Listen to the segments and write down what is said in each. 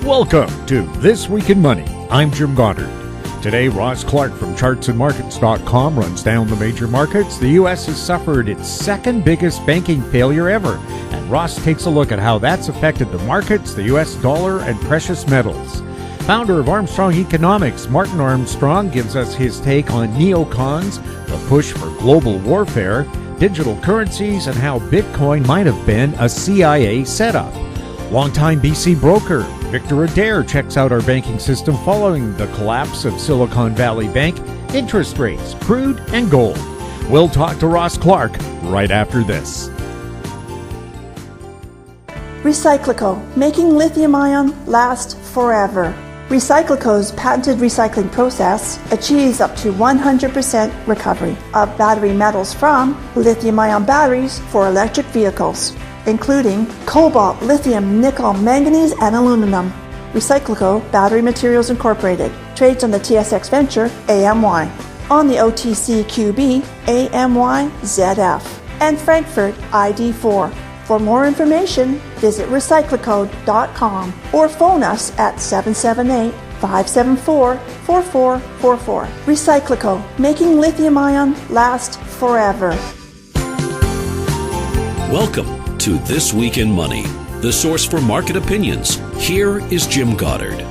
Welcome to This Week in Money. I'm Jim Goddard. Today, Ross Clark from ChartsandMarkets.com runs down the major markets. The U.S. has suffered its second biggest banking failure ever, and Ross takes a look at how that's affected the markets, the U.S. dollar, and precious metals. Founder of Armstrong Economics, Martin Armstrong, gives us his take on neocons, the push for global warfare, digital currencies, and how Bitcoin might have been a CIA setup. Longtime BC broker Victor Adair checks out our banking system following the collapse of Silicon Valley Bank, interest rates, crude, and gold. We'll talk to Ross Clark right after this. Recyclico, making lithium-ion last forever. Recyclico's patented recycling process achieves up to 100% recovery of battery metals from lithium-ion batteries for electric vehicles, including cobalt, lithium, nickel, manganese, and aluminum. Recyclico Battery Materials Incorporated trades on the TSX Venture AMY, on the OTCQB AMYZF, and Frankfurt ID4. For more information, visit recyclico.com or phone us at 778-574-4444. Recyclico, making lithium-ion last forever. Welcome to This Week in Money, the source for market opinions. Here is Jim Goddard.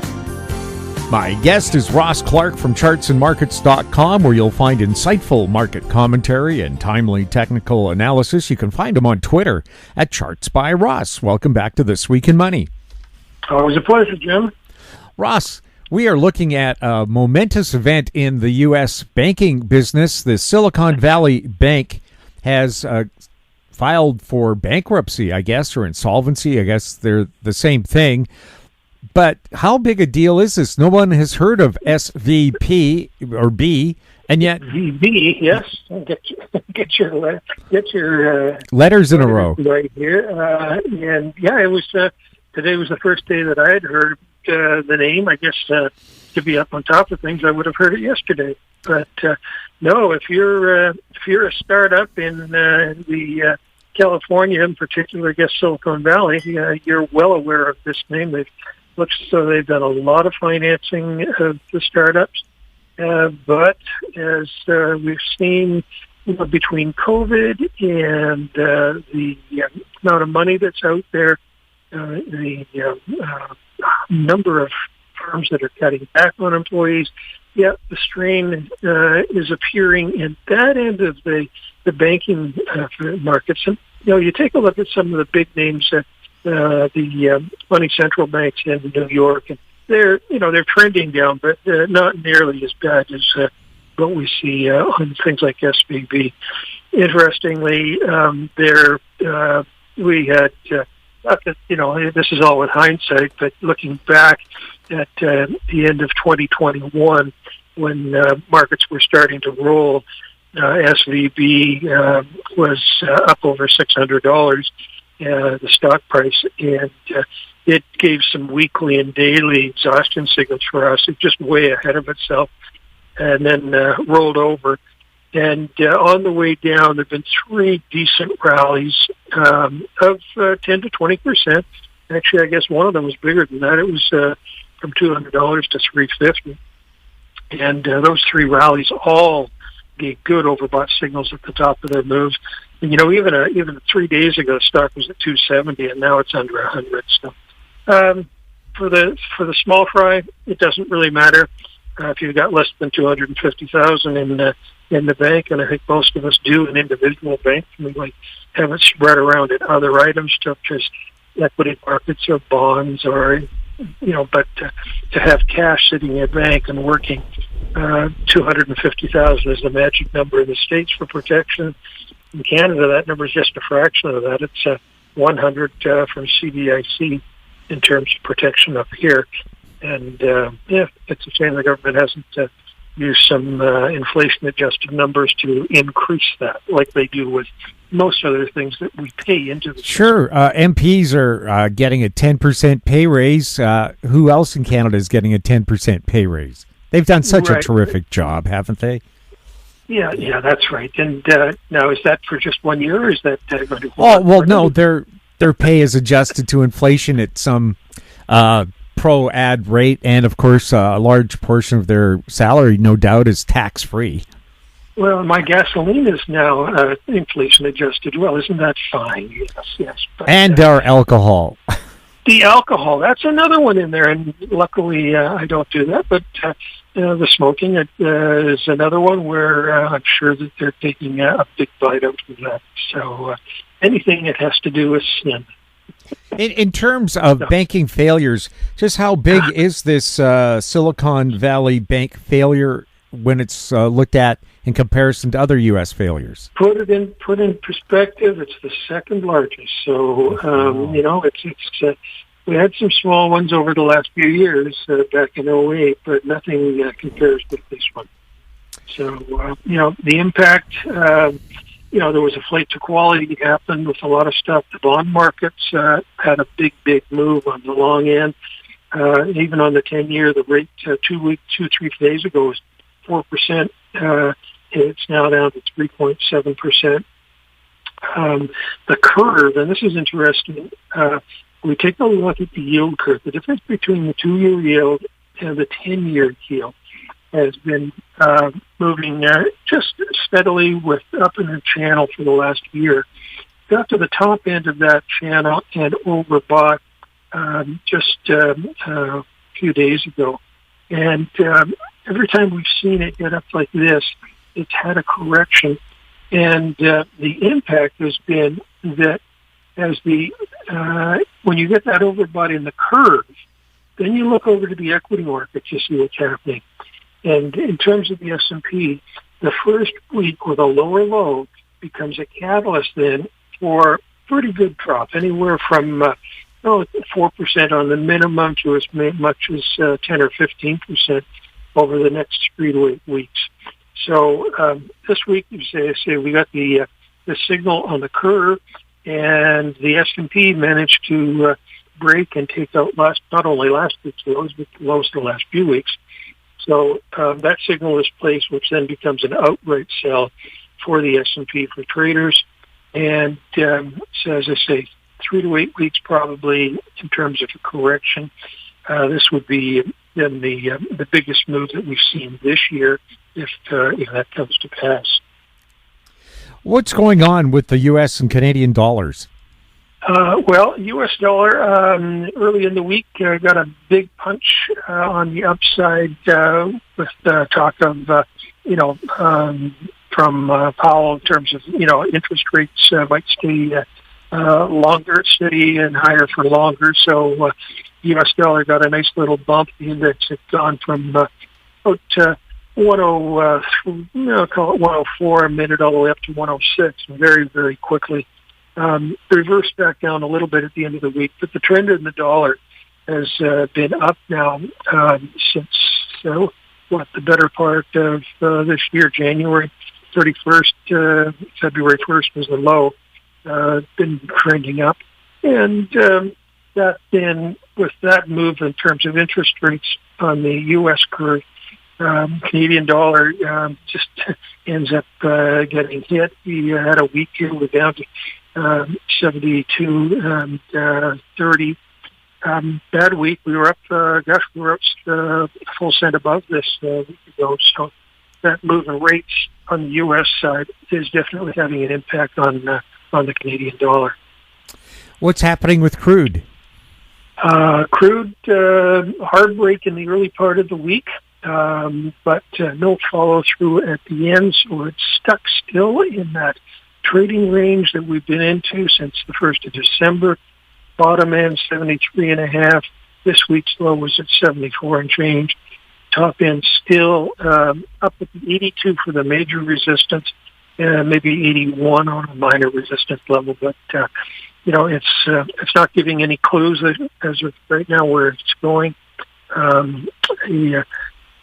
My guest is Ross Clark from ChartsandMarkets.com, where you'll find insightful market commentary and timely technical analysis. You can find him on Twitter at Charts by Ross. Welcome back to This Week in Money. Always a pleasure, Jim. Ross, we are looking at a momentous event in the U.S. banking business. The Silicon Valley Bank has filed for bankruptcy, I guess, or insolvency. I guess they're the same thing. But how big a deal is this? No one has heard of SVP or B, and yet VB, yes. Get your letters in a row right here. And yeah, it was today was the first day that I had heard the name. I guess to be up on top of things, I would have heard it yesterday. But no, if you're a startup in the California, in particular, I guess Silicon Valley, you're well aware of this name. Looks as though they've done a lot of financing of the startups, but as we've seen, between COVID and the amount of money that's out there, the number of firms that are cutting back on employees, the strain is appearing at that end of the banking markets. And you take a look at some of the big names. The money central banks in New York, and they're trending down, but not nearly as bad as what we see on things like SVB. Interestingly, we had not that this is all with hindsight, but looking back at the end of 2021, when markets were starting to roll, SVB was up over $600. The stock price, and it gave some weekly and daily exhaustion signals for us. It just way ahead of itself, and then rolled over. And on the way down, there have been three decent rallies of 10 to 20%. Actually, I guess one of them was bigger than that. It was from $200 to $350, and those three rallies all gave good overbought signals at the top of their moves. And, even 3 days ago, the stock was at 270, and now it's under 100. So, for the small fry, it doesn't really matter if you've got less than 250,000 in the bank, and I think most of us do an individual bank. We like have it spread around in other items, such as equity markets or bonds, or but to have cash sitting in a bank and working, 250,000 is the magic number in the States for protection. In Canada, that number is just a fraction of that. It's 100 from CDIC in terms of protection up here. And, it's a shame the government hasn't used some inflation-adjusted numbers to increase that, like they do with most other things that we pay into the Sure. MPs are getting a 10% pay raise. Who else in Canada is getting a 10% pay raise? They've done such a terrific job, haven't they? Yeah, that's right. And now, is that for just 1 year, or is that going to? No, their pay is adjusted to inflation at some pro-ad rate, and of course a large portion of their salary, no doubt, is tax-free. Well, my gasoline is now inflation adjusted. Well, isn't that fine? Yes. But, and our alcohol. The alcohol, that's another one in there, and luckily I don't do that. But the smoking is another one where I'm sure that they're taking a big bite out of that. So anything that has to do with sin. In terms of banking failures, just how big is this Silicon Valley Bank failure when it's looked at in comparison to other U.S. failures? Put in perspective, it's the second largest. So it's we had some small ones over the last few years back in '08, but nothing compares with this one. So the impact. There was a flight to quality happened with a lot of stuff. The bond markets had a big move on the long end. Even on the 10-year, the rate 3 days ago was 4%. It's now down to 3.7%. The curve, and this is interesting, we take a look at the yield curve. The difference between the 2-year yield and the 10-year yield has been moving just steadily up in the channel for the last year. Got to the top end of that channel and overbought just a few days ago. And every time we've seen it get up like this, it's had a correction. And the impact has been that as when you get that overbought in the curve, then you look over to the equity market to see what's happening. And in terms of the S&P, the first week with a lower low becomes a catalyst then for pretty good drop, anywhere from 4% on the minimum to as much as 10 or 15% over the next 3 to 8 weeks. So this week, you say we got the signal on the curve, and the S&P managed to break and take out not only last week's lows, but the lows the last few weeks. So that signal is placed, which then becomes an outright sell for the S&P for traders. And so as I say, 3 to 8 weeks probably in terms of a correction. This would be then the biggest move that we've seen this year if that comes to pass. What's going on with the U.S. and Canadian dollars? U.S. dollar early in the week got a big punch on the upside with talk of from Powell in terms of interest rates might stay longer, steady and higher for longer. So U.S. dollar got a nice little bump. The index had gone from about 103, call it 104 a minute, all the way up to 106 very, very quickly. Reversed back down a little bit at the end of the week, but the trend in the dollar has been up now since the better part of this year. January 31st, February 1st was the low. Been trending up, and that then with that move in terms of interest rates on the U.S. curve, Canadian dollar just ends up getting hit. We had a week here, we're down to 72.30. Bad week. We were up. We were up a full cent above this week ago. So that move in rates on the U.S. side is definitely having an impact on the Canadian dollar. What's happening with crude? Crude hard break in the early part of the week, but no follow through at the end. So it's stuck still in that trading range that we've been into since the 1st of December. Bottom end 73.5. This week's low was at 74 and change. Top end still up at the 82 for the major resistance, maybe 81 on a minor resistance level. But it's not giving any clues as of right now where it's going.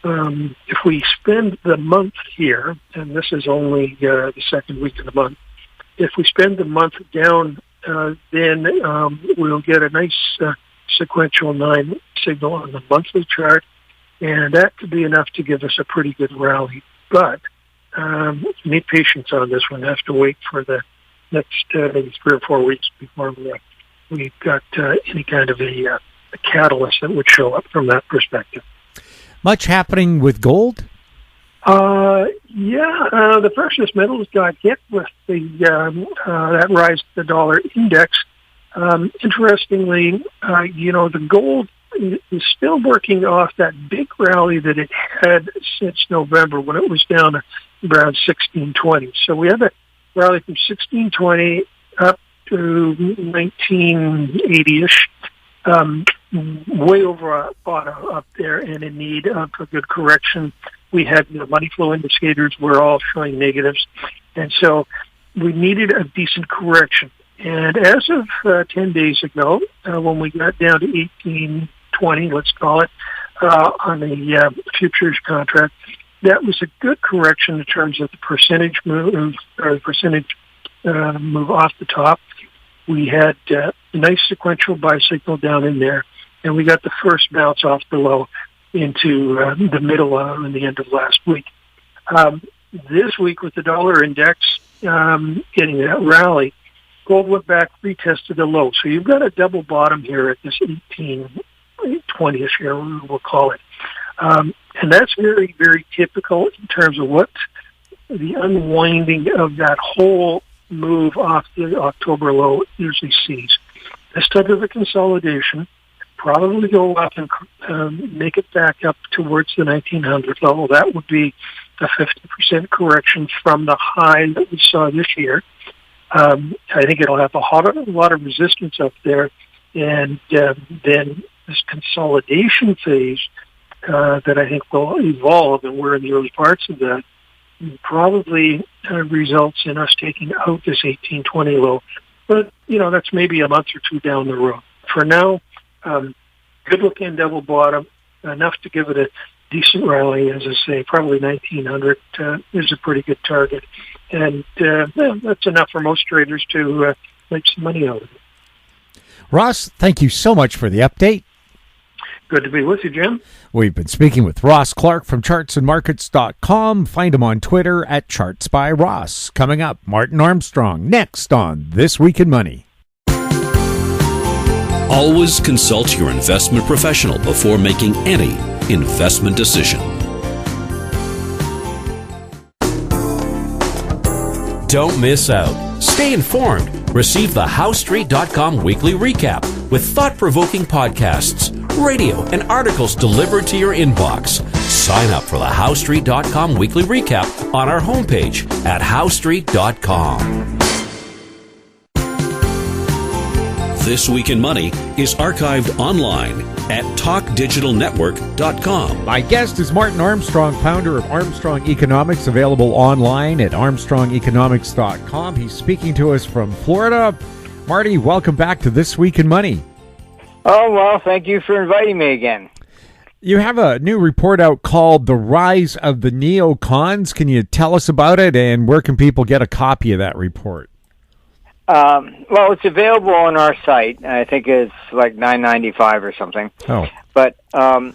If we spend the month here, and this is only the second week of the month, if we spend the month down, then we'll get a nice sequential 9 signal on the monthly chart, and that could be enough to give us a pretty good rally. But we need patience on this one. We have to wait for the next maybe 3 or 4 weeks before we've got any kind of a catalyst that would show up from that perspective. Much happening with gold? The precious metals got hit with that rise to the dollar index. Interestingly, the gold is still working off that big rally that it had since November when it was down around 1620. So we had a rally from 1620 up to 1980-ish, way over a bottom up there and in need of a good correction. We had money flow indicators were all showing negatives, and so we needed a decent correction. And as of 10 days ago, when we got down to 1820, let's call it, on the futures contract, that was a good correction in terms of the percentage move, or the percentage move off the top. We had a nice sequential buy signal down in there, and we got the first bounce off the low into the middle and the end of last week. This week, with the dollar index getting that rally, gold went back, retested the low. So you've got a double bottom here at this 1820-ish area, we'll call it. And that's very, very typical in terms of what the unwinding of that whole move off the October low usually sees. This type of a consolidation probably go up and make it back up towards the 1900 level. That would be a 50% correction from the high that we saw this year. I think it'll have a lot of resistance up there, and then this consolidation phase that I think will evolve, and we're in the early parts of that, probably results in us taking out this 1820 low. But, that's maybe a month or two down the road. For now, good looking double bottom, enough to give it a decent rally. As I say, probably 1900 is a pretty good target. And that's enough for most traders to make some money out of it. Ross, thank you so much for the update. Good to be with you, Jim. We've been speaking with Ross Clark from chartsandmarkets.com. Find him on Twitter at ChartsByRoss. Coming up, Martin Armstrong, next on This Week in Money. Always consult your investment professional before making any investment decision. Don't miss out. Stay informed. Receive the HowStreet.com weekly recap with thought-provoking podcasts, radio, and articles delivered to your inbox. Sign up for the HowStreet.com weekly recap on our homepage at HowStreet.com. This Week in Money is archived online at talkdigitalnetwork.com. My guest is Martin Armstrong, founder of Armstrong Economics, available online at Armstrongeconomics.com. He's speaking to us from Florida. Marty, welcome back to This Week in Money. Oh, well, thank you for inviting me again. You have a new report out called The Rise of the Neocons. Can you tell us about it, and where can people get a copy of that report? Well, it's available on our site. I think it's like $9.95 or something. Oh, but I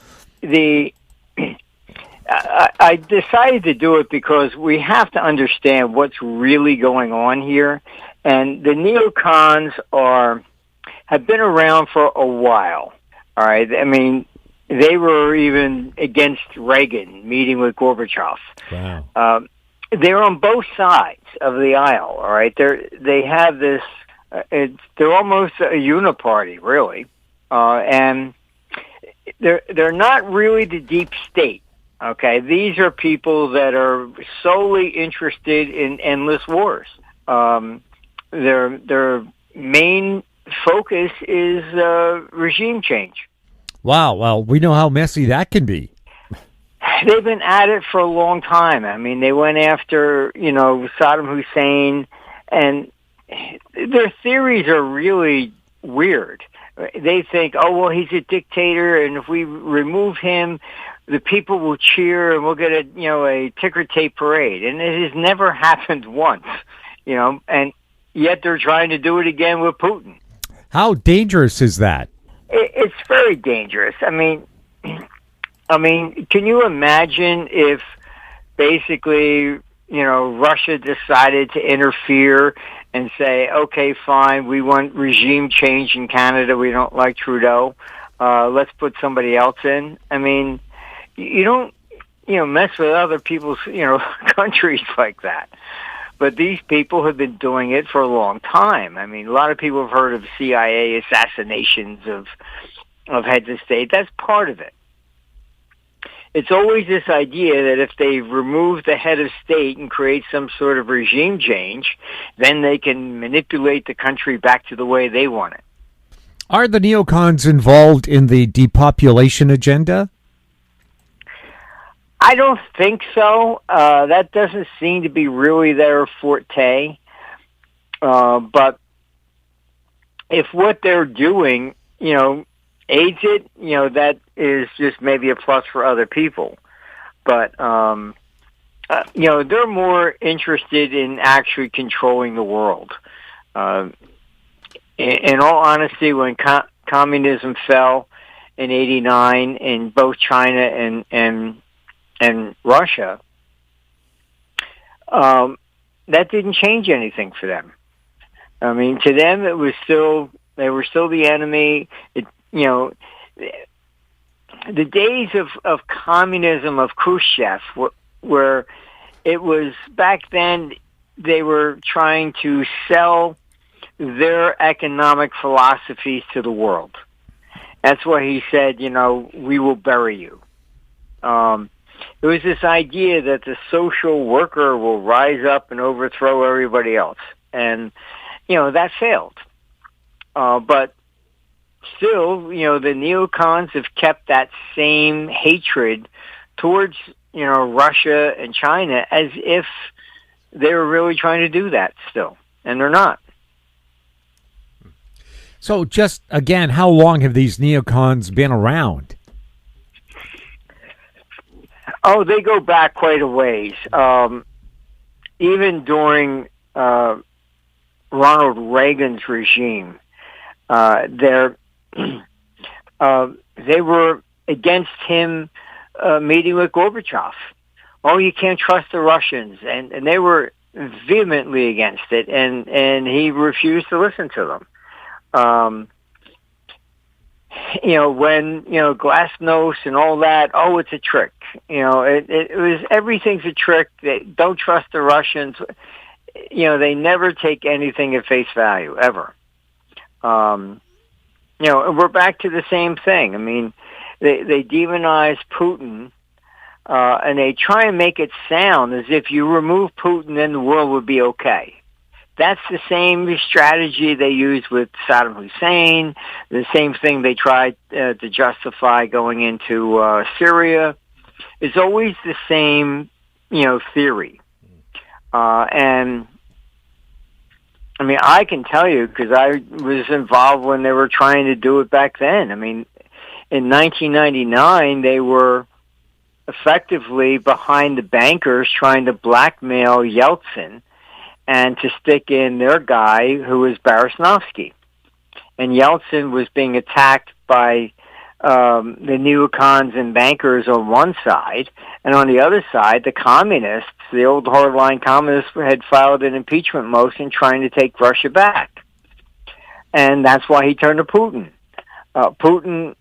decided to do it because we have to understand what's really going on here. And the neocons have been around for a while. All right, I mean, they were even against Reagan meeting with Gorbachev. wow. They're on both sides of the aisle, all right? They have this, they're almost a uniparty, really. And they're not really the deep state, okay? These are people that are solely interested in endless wars. Their main focus is regime change. Wow, well, we know how messy that can be. They've been at it for a long time. I mean, they went after, Saddam Hussein, and their theories are really weird. They think, oh, well, he's a dictator, and if we remove him, the people will cheer, and we'll get a ticker tape parade. And it has never happened once, and yet they're trying to do it again with Putin. How dangerous is that? It's very dangerous. I mean, can you imagine if basically, Russia decided to interfere and say, okay, fine, we want regime change in Canada, we don't like Trudeau. let's put somebody else in. I mean, you don't, mess with other people's, countries like that. But these people have been doing it for a long time. I mean, a lot of people have heard of CIA assassinations of heads of state. That's part of it. It's always this idea that if they remove the head of state and create some sort of regime change, then they can manipulate the country back to the way they want it. Are the neocons involved in the depopulation agenda? I don't think so. That doesn't seem to be really their forte. But if what they're doing, aids it, that is just maybe a plus for other people. But, they're more interested in actually controlling the world. In all honesty, when communism fell in '89 in both China and Russia, that didn't change anything for them. I mean, to them, they were still the enemy. The days of communism of Khrushchev, where it was back then, they were trying to sell their economic philosophies to the world. That's why he said, we will bury you. It was this idea that the social worker will rise up and overthrow everybody else. And, that failed. But still, the neocons have kept that same hatred towards, Russia and China as if they were really trying to do that still. And they're not. So just, again, how long have these neocons been around? Oh, they go back quite a ways. Even during Ronald Reagan's regime, they were against him meeting with Gorbachev. Oh, you can't trust the Russians, and they were vehemently against it, and he refused to listen to them. When, Glasnost and all that, oh, it's a trick. It was, everything's a trick. They don't trust the Russians. They never take anything at face value, ever. We're back to the same thing. I mean, they demonize Putin, and they try and make it sound as if you remove Putin, then the world would be okay. That's the same strategy they used with Saddam Hussein, the same thing they tried to justify going into Syria. It's always the same, theory. And, I mean, I can tell you, because I was involved when they were trying to do it back then. I mean, in 1999, they were effectively behind the bankers trying to blackmail Yeltsin and to stick in their guy, who was Barasnovsky. And Yeltsin was being attacked by the neocons and bankers on one side, and on the other side, the communists, the old hardline communists, had filed an impeachment motion trying to take Russia back. And that's why he turned to Putin. Putin,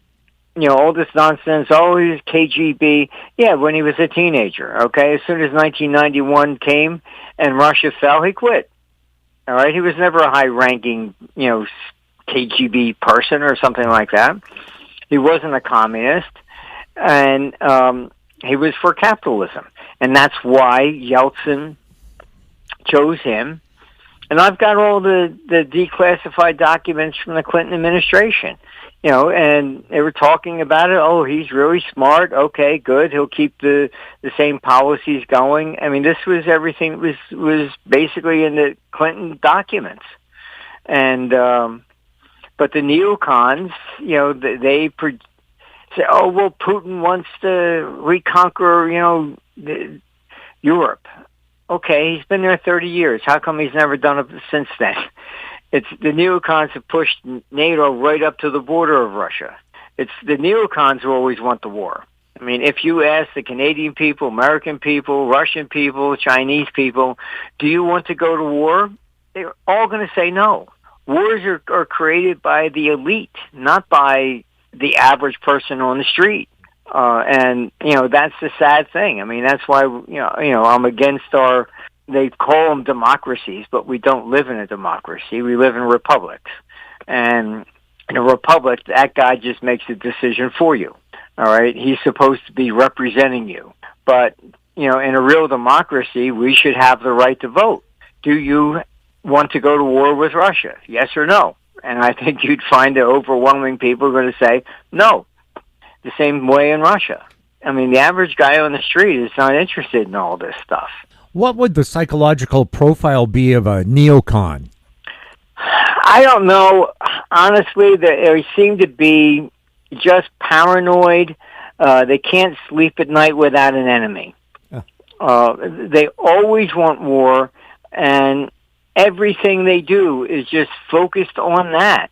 all this nonsense, oh, he's KGB. Yeah, when he was a teenager, okay? As soon as 1991 came and Russia fell, he quit. All right? He was never a high-ranking, KGB person or something like that. He wasn't a communist, and he was for capitalism. And that's why Yeltsin chose him. And I've got all the declassified documents from the Clinton administration. And they were talking about it. Oh, he's really smart. Okay, good. He'll keep the same policies going. I mean, this was everything was basically in the Clinton documents. And but the neocons, they say, oh, well, Putin wants to reconquer, Europe. Okay, he's been there 30 years. How come he's never done it since then? It's the neocons have pushed NATO right up to the border of Russia. It's the neocons who always want the war. I mean, if you ask the Canadian people, American people, Russian people, Chinese people, do you want to go to war? They're all going to say no. Wars are created by the elite, not by the average person on the street. And, that's the sad thing. I mean, that's why, I'm against they call them democracies, but we don't live in a democracy. We live in republics. And in a republic, that guy just makes a decision for you. All right? He's supposed to be representing you. But, in a real democracy, we should have the right to vote. Do you want to go to war with Russia? Yes or no? And I think you'd find that overwhelming people are going to say no. The same way in Russia. I mean, the average guy on the street is not interested in all this stuff. What would the psychological profile be of a neocon? I don't know. Honestly, they seem to be just paranoid. They can't sleep at night without an enemy. They always want war, and everything they do is just focused on that.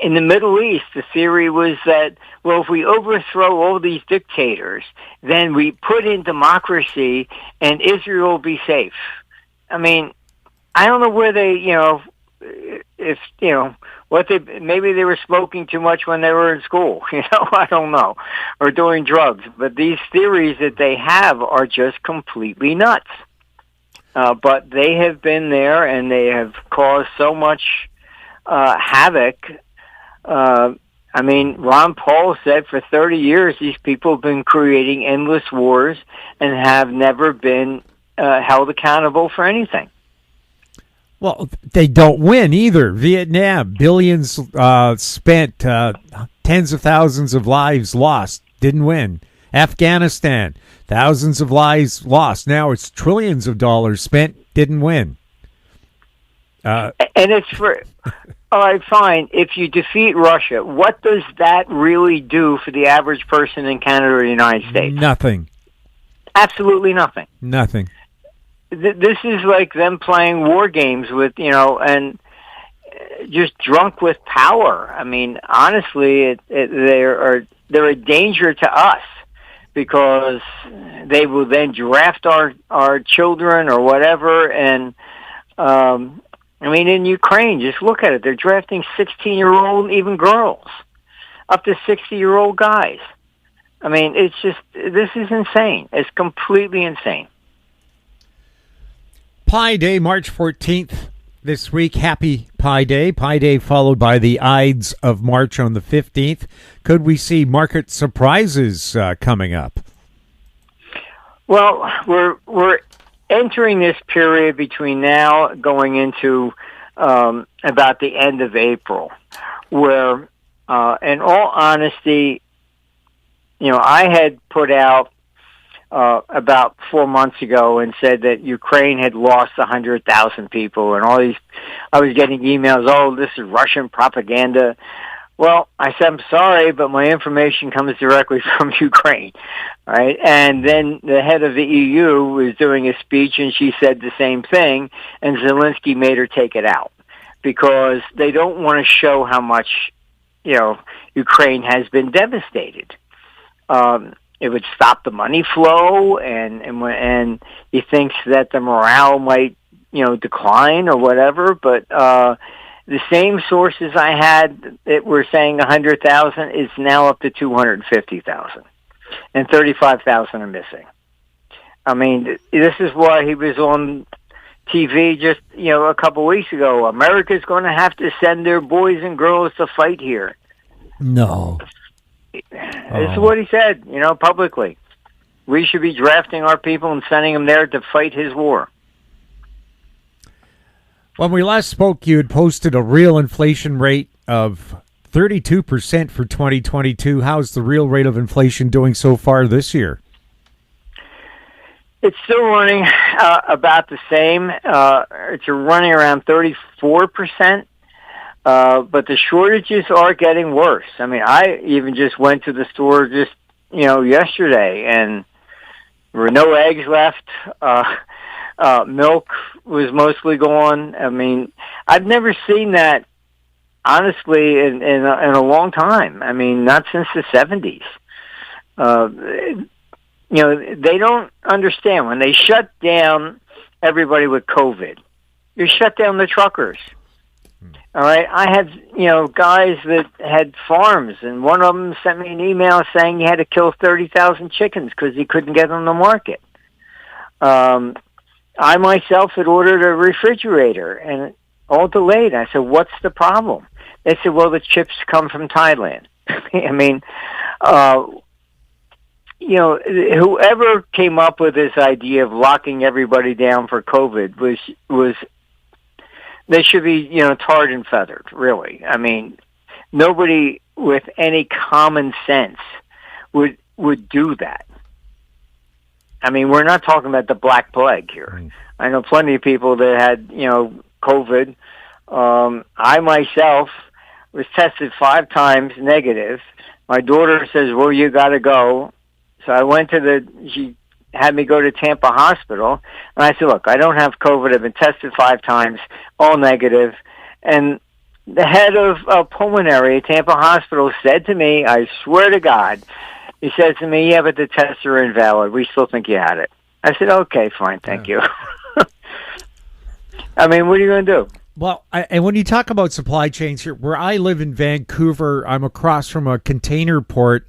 In the Middle East, the theory was that, well, if we overthrow all these dictators, then we put in democracy and Israel will be safe. I mean, I don't know where they, maybe they were smoking too much when they were in school, I don't know, or doing drugs. But these theories that they have are just completely nuts. But they have been there and they have caused so much havoc. I mean, Ron Paul said for 30 years these people have been creating endless wars and have never been held accountable for anything. Well, they don't win either. Vietnam, billions spent, tens of thousands of lives lost, didn't win. Afghanistan, thousands of lives lost. Now it's trillions of dollars spent, didn't win. And it's for... All right, fine. If you defeat Russia, what does that really do for the average person in Canada or the United States? Nothing. Absolutely nothing. Nothing. This is like them playing war games with, and just drunk with power. I mean, honestly, they're a danger to us because they will then draft our children or whatever, and I mean, in Ukraine, just look at it. They're drafting 16-year-old, even girls, up to 60-year-old guys. I mean, this is insane. It's completely insane. Pi Day, March 14th this week. Happy Pi Day. Pi Day followed by the Ides of March on the 15th. Could we see market surprises coming up? Well, we're entering this period between now going into about the end of April, where, in all honesty, I had put out about 4 months ago and said that Ukraine had lost 100,000 people, and I was getting emails, oh, this is Russian propaganda. Well, I said, I'm sorry, but my information comes directly from Ukraine, right? And then the head of the EU was doing a speech, and she said the same thing, and Zelensky made her take it out because they don't want to show how much, Ukraine has been devastated. It would stop the money flow, and he thinks that the morale might, decline or whatever, but the same sources I had that were saying 100,000 is now up to 250,000, and 35,000 are missing. I mean, this is why he was on TV just, a couple of weeks ago. America's going to have to send their boys and girls to fight here. No. This is what he said, publicly. We should be drafting our people and sending them there to fight his war. When we last spoke, you had posted a real inflation rate of 32% for 2022. How's the real rate of inflation doing so far this year? It's still running about the same. It's running around 34%, but the shortages are getting worse. I mean, I even just went to the store just, yesterday, and there were no eggs left. Milk was mostly gone. I mean, I've never seen that, honestly, in a long time. I mean, not since the 70s. They don't understand. When they shut down everybody with COVID, you shut down the truckers. All right, I had, guys that had farms, and one of them sent me an email saying he had to kill 30,000 chickens because he couldn't get them to market. I myself had ordered a refrigerator, and all delayed. I said, what's the problem? They said, well, the chips come from Thailand. I mean, whoever came up with this idea of locking everybody down for COVID was they should be, tarred and feathered, really. I mean, nobody with any common sense would do that. I mean, we're not talking about the Black Plague here. Right. I know plenty of people that had, COVID. I myself was tested 5 times negative. My daughter says, well, you got to go. So I went she had me go to Tampa Hospital, and I said, look, I don't have COVID. I've been tested 5 times, all negative. And the head of pulmonary at Tampa Hospital said to me, I swear to God, he said to me, yeah, but the tests are invalid. We still think you had it. I said, okay, fine, thank you. I mean, what are you going to do? Well, and when you talk about supply chains here, where I live in Vancouver, I'm across from a container port.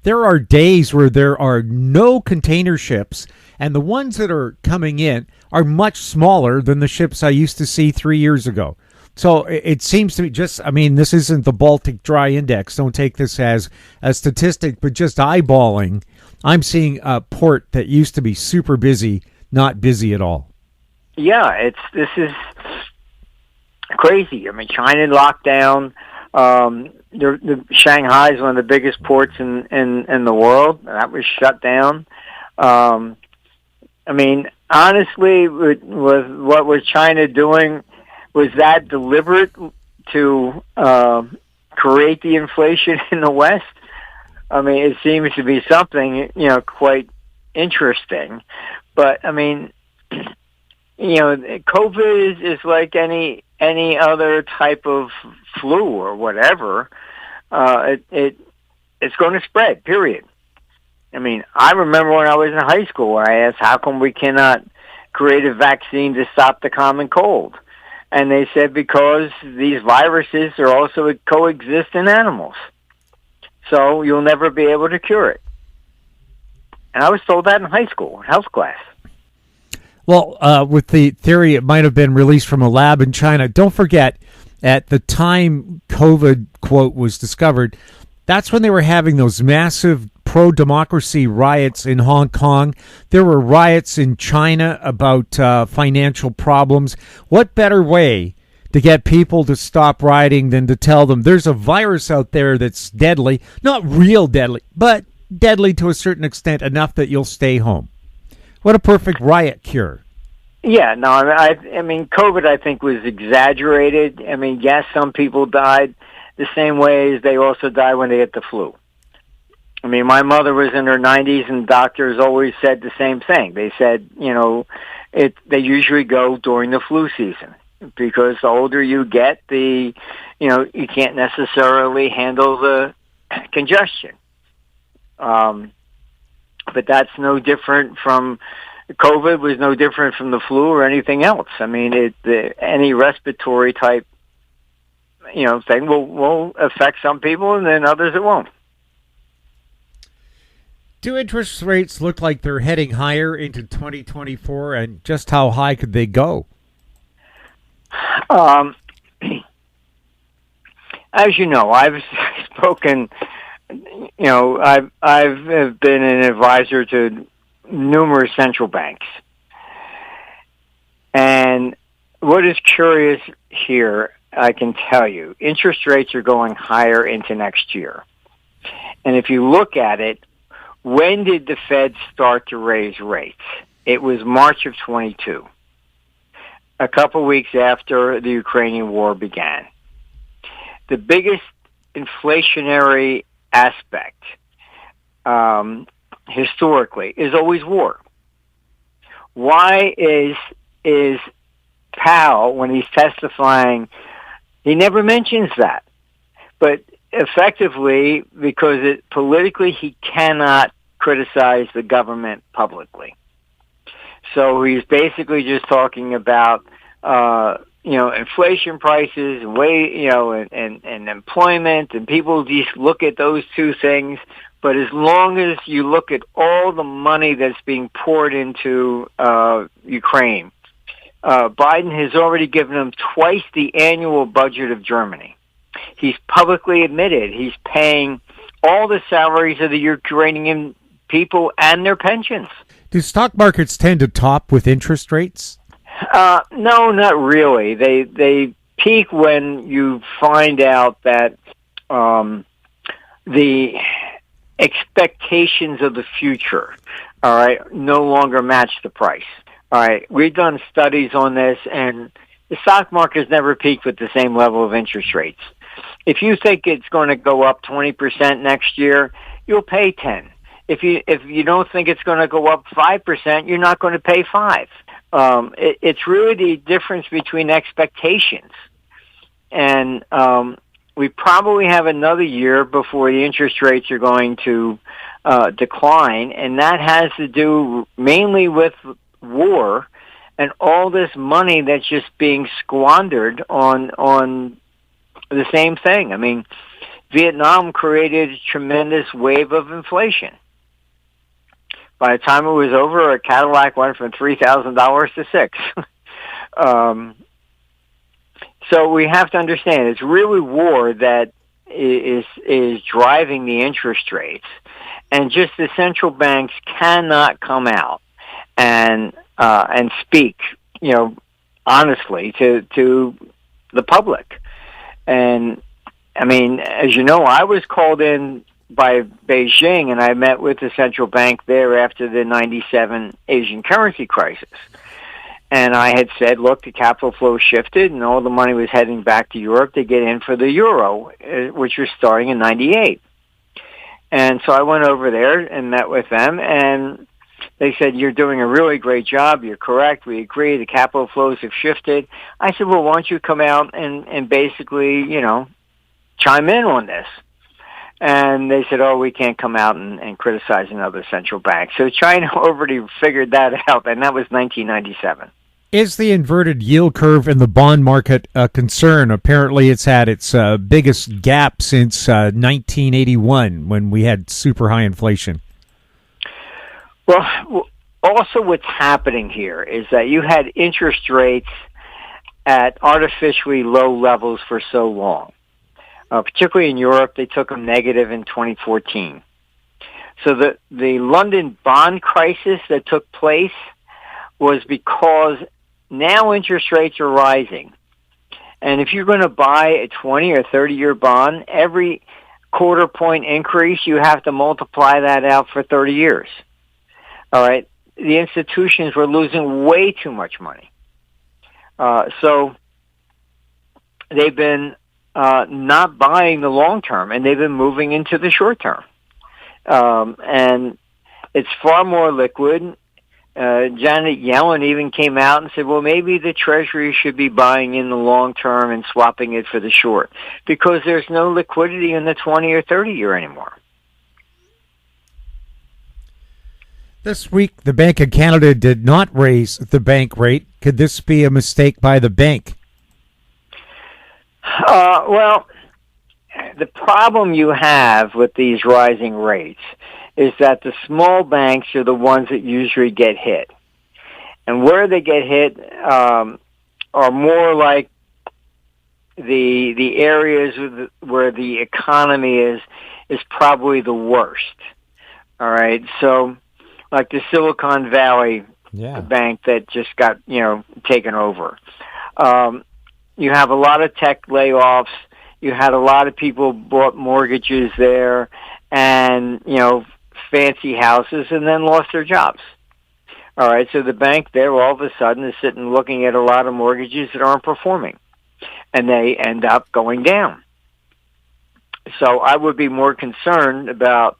There are days where there are no container ships, and the ones that are coming in are much smaller than the ships I used to see 3 years ago. So it seems to me this isn't the Baltic Dry Index. Don't take this as a statistic, but just eyeballing, I'm seeing a port that used to be super busy, not busy at all. Yeah, this is crazy. I mean, China locked down. Shanghai is one of the biggest ports in the world. That was shut down. I mean, honestly, with what was China doing, was that deliberate to create the inflation in the West? I mean, it seems to be something, quite interesting. But, I mean, COVID is like any other type of flu or whatever. It's going to spread, period. I mean, I remember when I was in high school, I asked, how come we cannot create a vaccine to stop the common cold? And they said, because these viruses are also coexist in animals. So you'll never be able to cure it. And I was told that in high school, health class. Well, with the theory, it might have been released from a lab in China. Don't forget, at the time COVID, quote, was discovered, that's when they were having those massive pro-democracy riots in Hong Kong. There were riots in China about financial problems. What better way to get people to stop rioting than to tell them there's a virus out there that's deadly, not real deadly, but deadly to a certain extent, enough that you'll stay home. What a perfect riot cure. Yeah, no, I mean, COVID, I think, was exaggerated. I mean, yes, some people died the same way as they also died when they get the flu. I mean, my mother was in her 90s, and doctors always said the same thing. They said, they usually go during the flu season, because the older you get, you can't necessarily handle the congestion. But that's no different from COVID. Was no different from the flu or anything else. I mean, any respiratory type, thing will affect some people, and then others it won't. Do interest rates look like they're heading higher into 2024, and just how high could they go? As you know, I've spoken. I've been an advisor to numerous central banks, and what is curious here, I can tell you, interest rates are going higher into next year. And if you look at it, when did the Fed start to raise rates? It was March of 22, a couple weeks after the Ukrainian war began. The biggest inflationary aspect, historically, is always war. Why is Powell, when he's testifying, he never mentions that? But effectively, because politically he cannot criticize the government publicly. So he's basically just talking about inflation prices, and employment, and people just look at those two things. But as long as you look at all the money that's being poured into Ukraine, Biden has already given them twice the annual budget of Germany. He's publicly admitted he's paying all the salaries of the Ukrainian people and their pensions. Do stock markets tend to top with interest rates? No, not really. They peak when you find out that the expectations of the future, all right, no longer match the price. All right, we've done studies on this, and the stock market has never peaked with the same level of interest rates. If you think it's going to go up 20% next year, you'll pay 10. If you don't think it's going to go up 5%, you're not going to pay 5. It's really the difference between expectations. And we probably have another year before the interest rates are going to decline, and that has to do mainly with war and all this money that's just being squandered on the same thing. I mean, Vietnam created a tremendous wave of inflation. By the time it was over, a Cadillac went from $3,000 to $6,000. So we have to understand it's really war that is driving the interest rates, and just the central banks cannot come out and speak, honestly to the public. And I mean, as you know, I was called in by Beijing, and I met with the central bank there after the 97 Asian currency crisis. And I had said, look, the capital flow shifted, and all the money was heading back to Europe to get in for the euro, which was starting in 98. And so I went over there and met with them, and they said, you're doing a really great job. You're correct. We agree. The capital flows have shifted. I said, well, why don't you come out and basically, chime in on this? And they said, oh, we can't come out and criticize another central bank. So China already figured that out, and that was 1997. Is the inverted yield curve in the bond market a concern? Apparently it's had its biggest gap since 1981 when we had super high inflation. Well, also what's happening here is that you had interest rates at artificially low levels for so long. Particularly in Europe, they took them negative in 2014. So the London bond crisis that took place was because now interest rates are rising. And if you're going to buy a 20 or 30-year bond, every quarter point increase, you have to multiply that out for 30 years. All right? The institutions were losing way too much money. So they've been not buying the long term, and they've been moving into the short term. And it's far more liquid. Janet Yellen even came out and said, well, maybe the Treasury should be buying in the long term and swapping it for the short, because there's no liquidity in the 20 or 30 year anymore. This week, the Bank of Canada did not raise the bank rate. Could this be a mistake by the bank? Well, the problem you have with these rising rates is that the small banks are the ones that usually get hit. And where they get hit are more like the areas where the economy is probably the worst. All right, so like the Silicon Valley bank that just got taken over. You have a lot of tech layoffs. You had a lot of people bought mortgages there and, fancy houses, and then lost their jobs. All right, so the bank there all of a sudden is sitting looking at a lot of mortgages that aren't performing, and they end up going down. So I would be more concerned about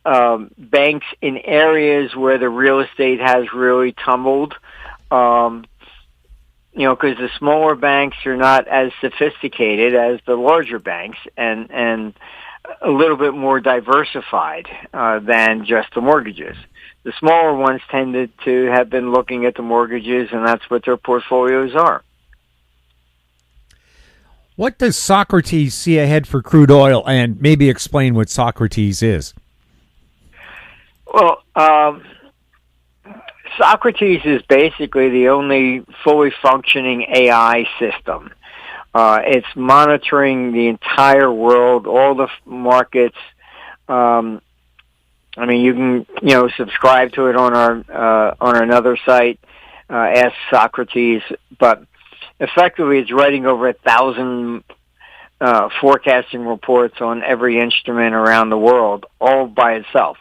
banks in areas where the real estate has really tumbled, because the smaller banks are not as sophisticated as the larger banks, and a little bit more diversified than just the mortgages. The smaller ones tended to have been looking at the mortgages, and that's what their portfolios are. What does Socrates see ahead for crude oil, and maybe explain what Socrates is? Well, Socrates is basically the only fully functioning AI system. It's monitoring the entire world, all the markets. I mean, you can subscribe to it on our another site, Ask Socrates. But effectively, it's writing over 1,000 forecasting reports on every instrument around the world, all by itself.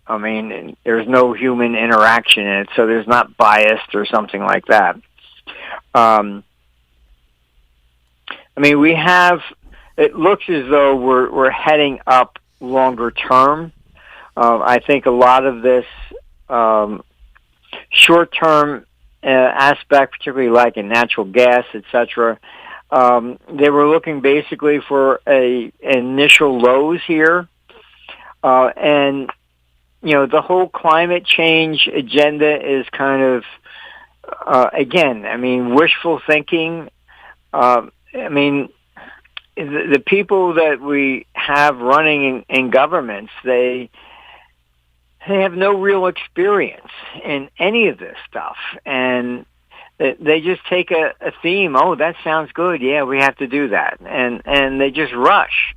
I mean, there's no human interaction in it, so there's not biased or something like that. I mean, it looks as though we're heading up longer term. I think a lot of this short-term aspect, particularly like in natural gas, etc., they were looking basically for initial lows here, and the whole climate change agenda is kind of again, I mean, wishful thinking. I mean, the people that we have running in governments, they have no real experience in any of this stuff, and they just take a theme. Oh, that sounds good. Yeah, we have to do that, and they just rush.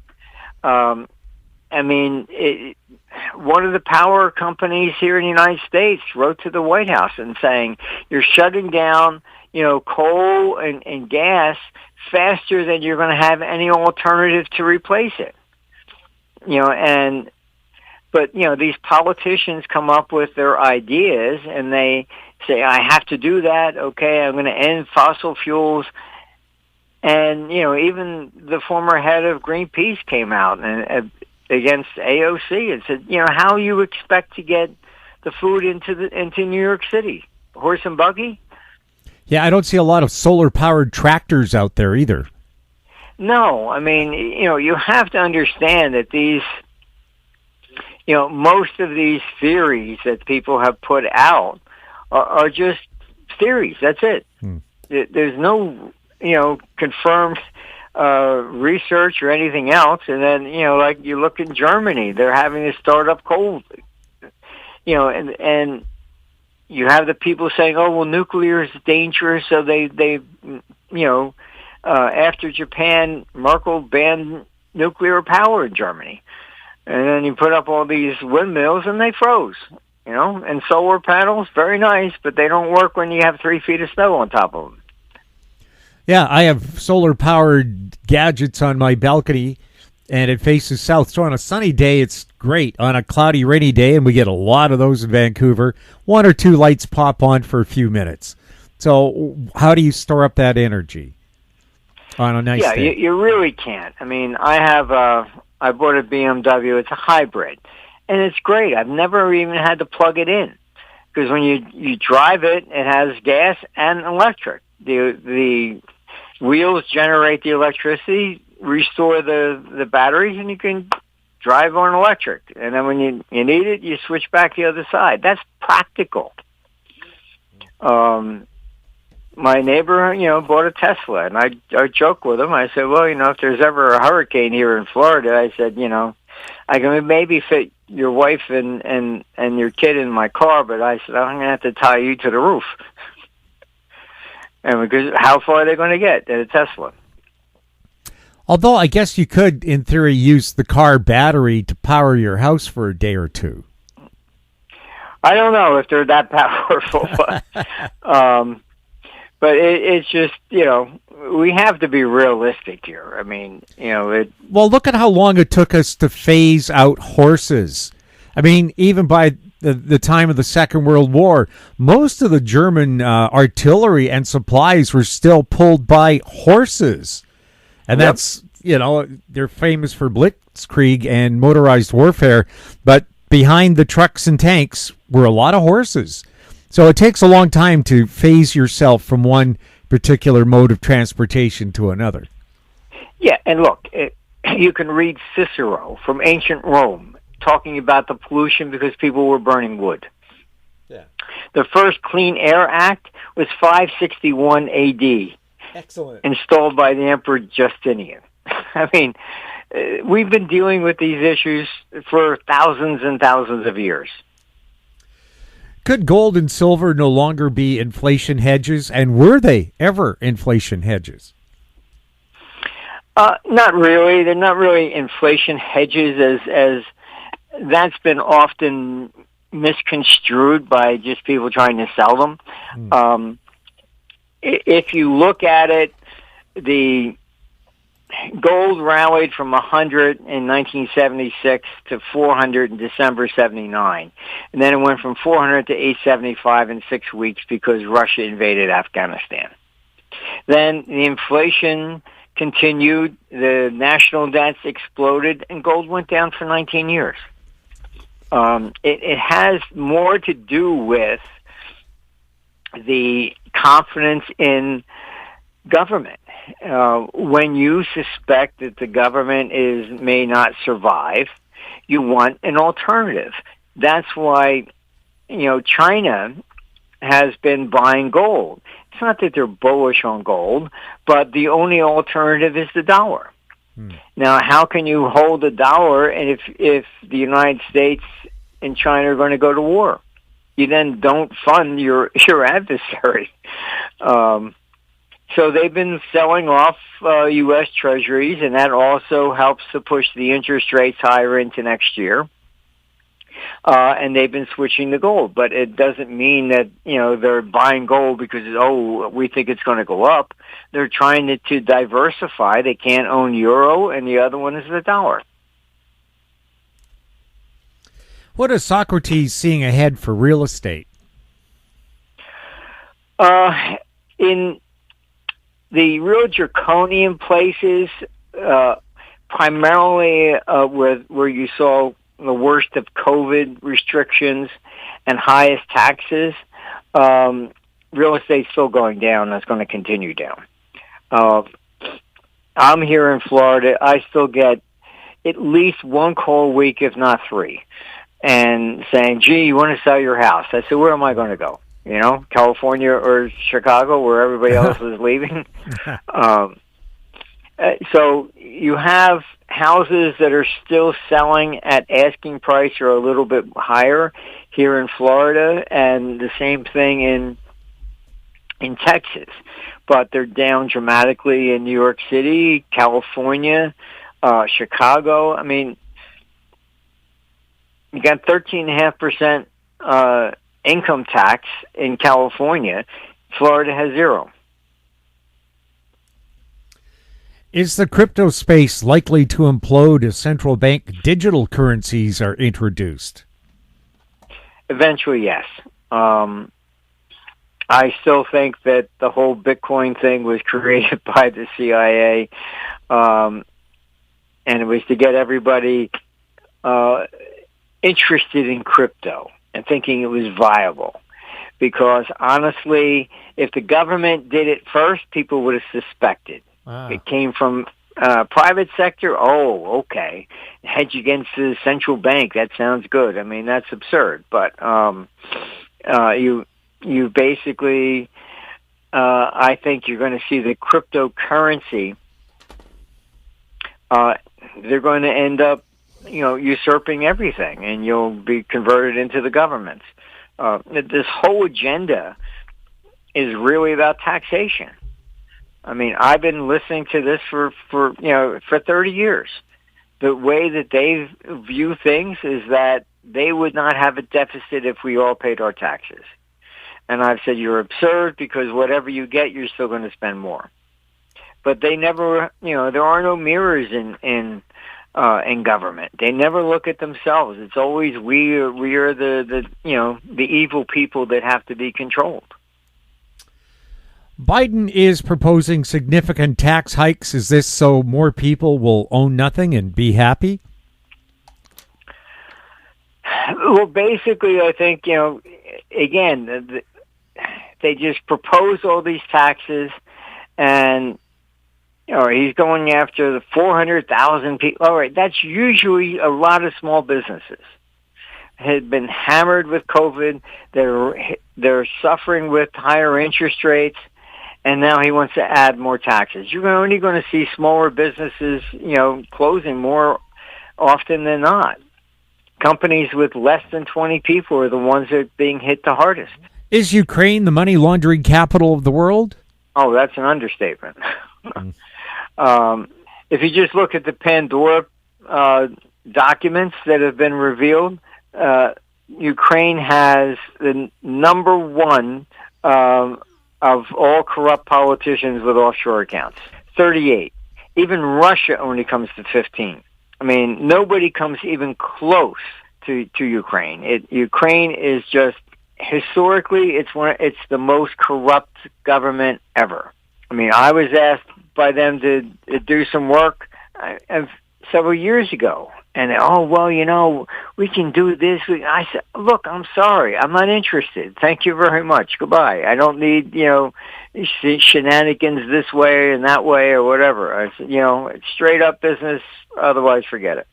I mean, one of the power companies here in the United States wrote to the White House and saying, "You're shutting down, coal and gas faster than you're going to have any alternative to replace it." But these politicians come up with their ideas and they say, "I have to do that. Okay, I'm going to end fossil fuels." And even the former head of Greenpeace came out and against AOC and said, "How you expect to get the food into New York City? Horse and buggy?" Yeah, I don't see a lot of solar-powered tractors out there either. No, I mean, you have to understand that these, most of these theories that people have put out are just theories. That's it. There's no, confirmed research or anything else. And then, like you look in Germany, they're having to start up coal, and you have the people saying, "Oh, well, nuclear is dangerous." So they after Japan, Merkel banned nuclear power in Germany. And then you put up all these windmills and they froze, and solar panels, very nice, but they don't work when you have 3 feet of snow on top of them. Yeah, I have solar-powered gadgets on my balcony, and it faces south. So on a sunny day, it's great. On a cloudy, rainy day, and we get a lot of those in Vancouver, 1 or 2 lights pop on for a few minutes. So how do you store up that energy on a nice day? Yeah, you really can't. I mean, I bought a BMW. It's a hybrid, and it's great. I've never even had to plug it in because when you drive it, it has gas and electric. The wheels generate the electricity, restore the batteries, and you can drive on electric. And then when you need it, you switch back the other side. That's practical. My neighbor, bought a Tesla, and I joke with him. I said, "Well, if there's ever a hurricane here in Florida," I said, "I can maybe fit your wife and your kid in my car, but I said I'm going to have to tie you to the roof." And because how far are they going to get in a Tesla? Although I guess you could, in theory, use the car battery to power your house for a day or two. I don't know if they're that powerful. But it's just, we have to be realistic here. I mean, Well, look at how long it took us to phase out horses. I mean, even by the time of the Second World War, most of the German artillery and supplies were still pulled by horses. And that's, they're famous for blitzkrieg and motorized warfare. But behind the trucks and tanks were a lot of horses. So it takes a long time to phase yourself from one particular mode of transportation to another. Yeah, and look, you can read Cicero from ancient Rome talking about the pollution because people were burning wood. Yeah. The first Clean Air Act was 561 AD. Excellent. installed by the Emperor Justinian. I mean, we've been dealing with these issues for thousands and thousands of years. Could gold and silver no longer be inflation hedges, and were they ever inflation hedges? Not really. They're not really inflation hedges, as that's been often misconstrued by just people trying to sell them. If you look at it, the gold rallied from 100 in 1976 to 400 in December 79. And then it went from 400 to 875 in 6 weeks because Russia invaded Afghanistan. Then the inflation continued, the national debts exploded, and gold went down for 19 years. It has more to do with the confidence in government. When you suspect that the government may not survive, you want an alternative. That's why, China has been buying gold. It's not that they're bullish on gold, but the only alternative is the dollar. Now, how can you hold a dollar, and if the United States and China are going to go to war? You then don't fund your adversary. So they've been selling off U.S. Treasuries, and that also helps to push the interest rates higher into next year. And they've been switching to gold, but it doesn't mean that they're buying gold because we think it's going to go up. They're trying to diversify. They can't own euro, and the other one is the dollar. What is Socrates seeing ahead for real estate? In the real draconian places, primarily where you saw the worst of COVID restrictions and highest taxes, real estate's still going down. That's going to continue down. I'm here in Florida. I still get at least one call a week, if not three, and saying, gee, you want to sell your house? I said, where am I going to go? California or Chicago, where everybody else is leaving. So you have houses that are still selling at asking price or a little bit higher here in Florida, and the same thing in Texas. But they're down dramatically in New York City, California, Chicago. I mean, you got 13.5% income tax in California. Florida has 0. Is the crypto space likely to implode as central bank digital currencies are introduced? Eventually, yes. I still think that the whole Bitcoin thing was created by the CIA, and it was to get everybody interested in crypto and thinking it was viable. Because honestly, if the government did it first, people would have suspected. It came from private sector. Oh, okay. Hedge against the central bank. That sounds good. I mean, that's absurd. But you basically, I think you're going to see the cryptocurrency. They're going to end up, usurping everything, and you'll be converted into the governments. This whole agenda is really about taxation. I mean, I've been listening to this for 30 years. The way that they view things is that they would not have a deficit if we all paid our taxes. And I've said, you're absurd, because whatever you get, you're still going to spend more. But they never, there are no mirrors in government. They never look at themselves. It's always we are the evil people that have to be controlled. Biden is proposing significant tax hikes. Is this so more people will own nothing and be happy? Well, basically, I think, again, they just propose all these taxes, and he's going after the 400,000 people. All right, that's usually a lot of small businesses. Had been hammered with COVID. They're suffering with higher interest rates. and now he wants to add more taxes. You're only going to see smaller businesses, closing more often than not. Companies with less than 20 people are the ones that are being hit the hardest. Is Ukraine the money laundering capital of the world? Oh, that's an understatement. If you just look at the Pandora documents that have been revealed, Ukraine has the number one of all corrupt politicians with offshore accounts, 38. Even Russia only comes to 15. I mean, nobody comes even close to Ukraine. Ukraine is just, historically, it's the most corrupt government ever. I mean, I was asked by them to do some work several years ago. And, we can do this. I said, look, I'm sorry. I'm not interested. Thank you very much. Goodbye. I don't need, shenanigans this way and that way or whatever. I said, it's straight up business. Otherwise, forget it.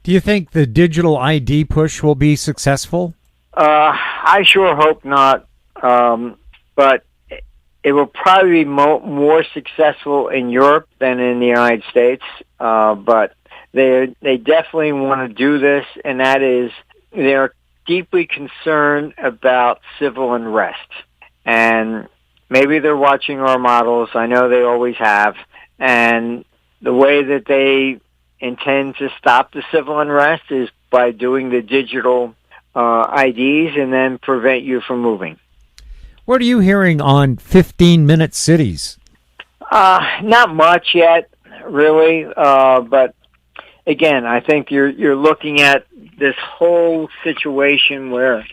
Do you think the digital ID push will be successful? I sure hope not. But it will probably be more successful in Europe than in the United States. But they definitely want to do this, and that is they're deeply concerned about civil unrest. And maybe they're watching our models. I know they always have. And the way that they intend to stop the civil unrest is by doing the digital IDs and then prevent you from moving. What are you hearing on 15-minute cities? Not much yet, really. But again, I think you're looking at this whole situation where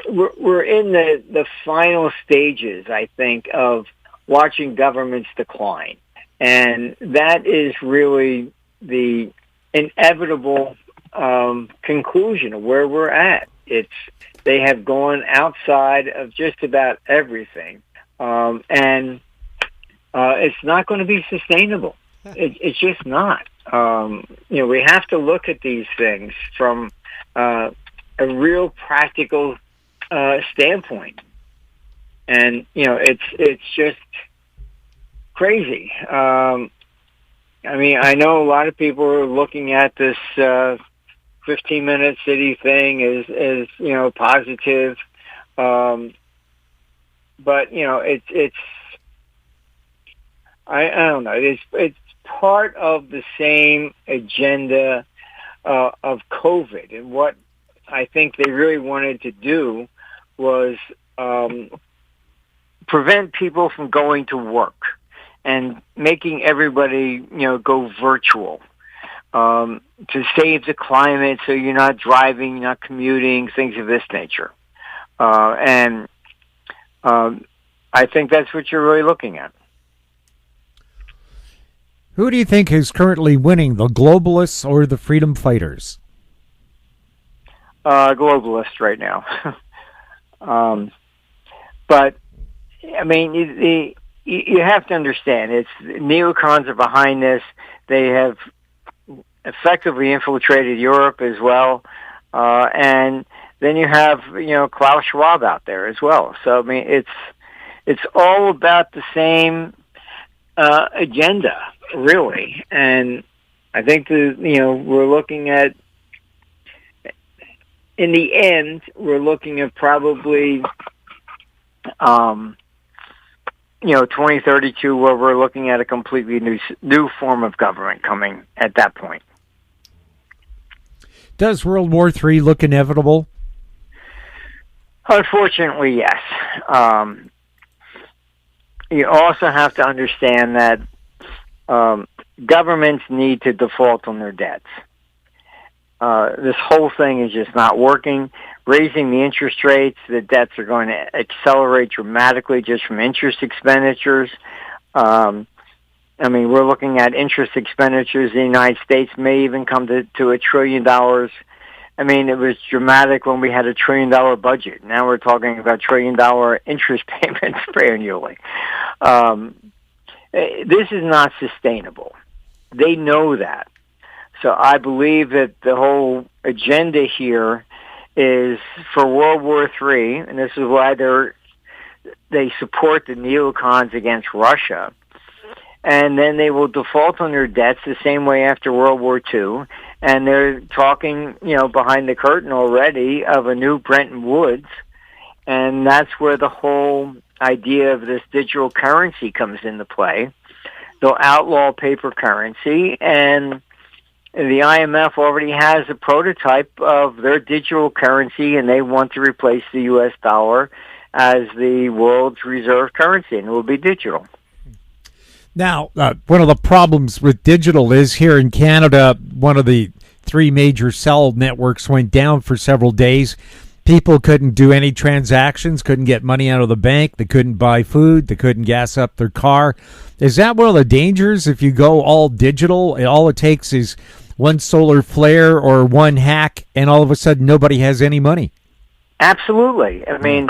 we're in the final stages, I think, of watching governments decline. And that is really the inevitable conclusion of where we're at. They have gone outside of just about everything, and it's not going to be sustainable. It's just not. We have to look at these things from a real practical standpoint, and it's just crazy. I know a lot of people are looking at this 15-minute city thing as positive, but it's I don't know. It's part of the same agenda of COVID, and what I think they really wanted to do was prevent people from going to work and making everybody go virtual. To save the climate, so you're not driving, you're not commuting, things of this nature. And I think that's what you're really looking at. Who do you think is currently winning, the globalists or the freedom fighters? Globalists right now. But, you have to understand, neocons are behind this. They have effectively infiltrated Europe as well. And then you have, Klaus Schwab out there as well. So, it's all about the same agenda, really. And I think we're looking at, in the end, we're looking at probably 2032, where we're looking at a completely new form of government coming at that point. Does World War III look inevitable? Unfortunately, yes. You also have to understand that governments need to default on their debts. This whole thing is just not working. Raising the interest rates, the debts are going to accelerate dramatically just from interest expenditures. We're looking at interest expenditures in the United States may even come to $1 trillion. It was dramatic when we had $1 trillion budget. Now we're talking about $1 trillion interest payments annually. This is not sustainable. They know that. So I believe that the whole agenda here is for World War III, and this is why they're they support the neocons against Russia, and then they will default on their debts the same way after World War II. And they're talking, behind the curtain already of a new Bretton Woods, and that's where the whole idea of this digital currency comes into play. They'll outlaw paper currency, and the IMF already has a prototype of their digital currency, and they want to replace the U.S. dollar as the world's reserve currency, and it will be digital. Now, one of the problems with digital is here in Canada, one of the three major cell networks went down for several days. People couldn't do any transactions, couldn't get money out of the bank, they couldn't buy food, they couldn't gas up their car. Is that one of the dangers if you go all digital? All it takes is one solar flare or one hack, and all of a sudden nobody has any money. Absolutely. I mean,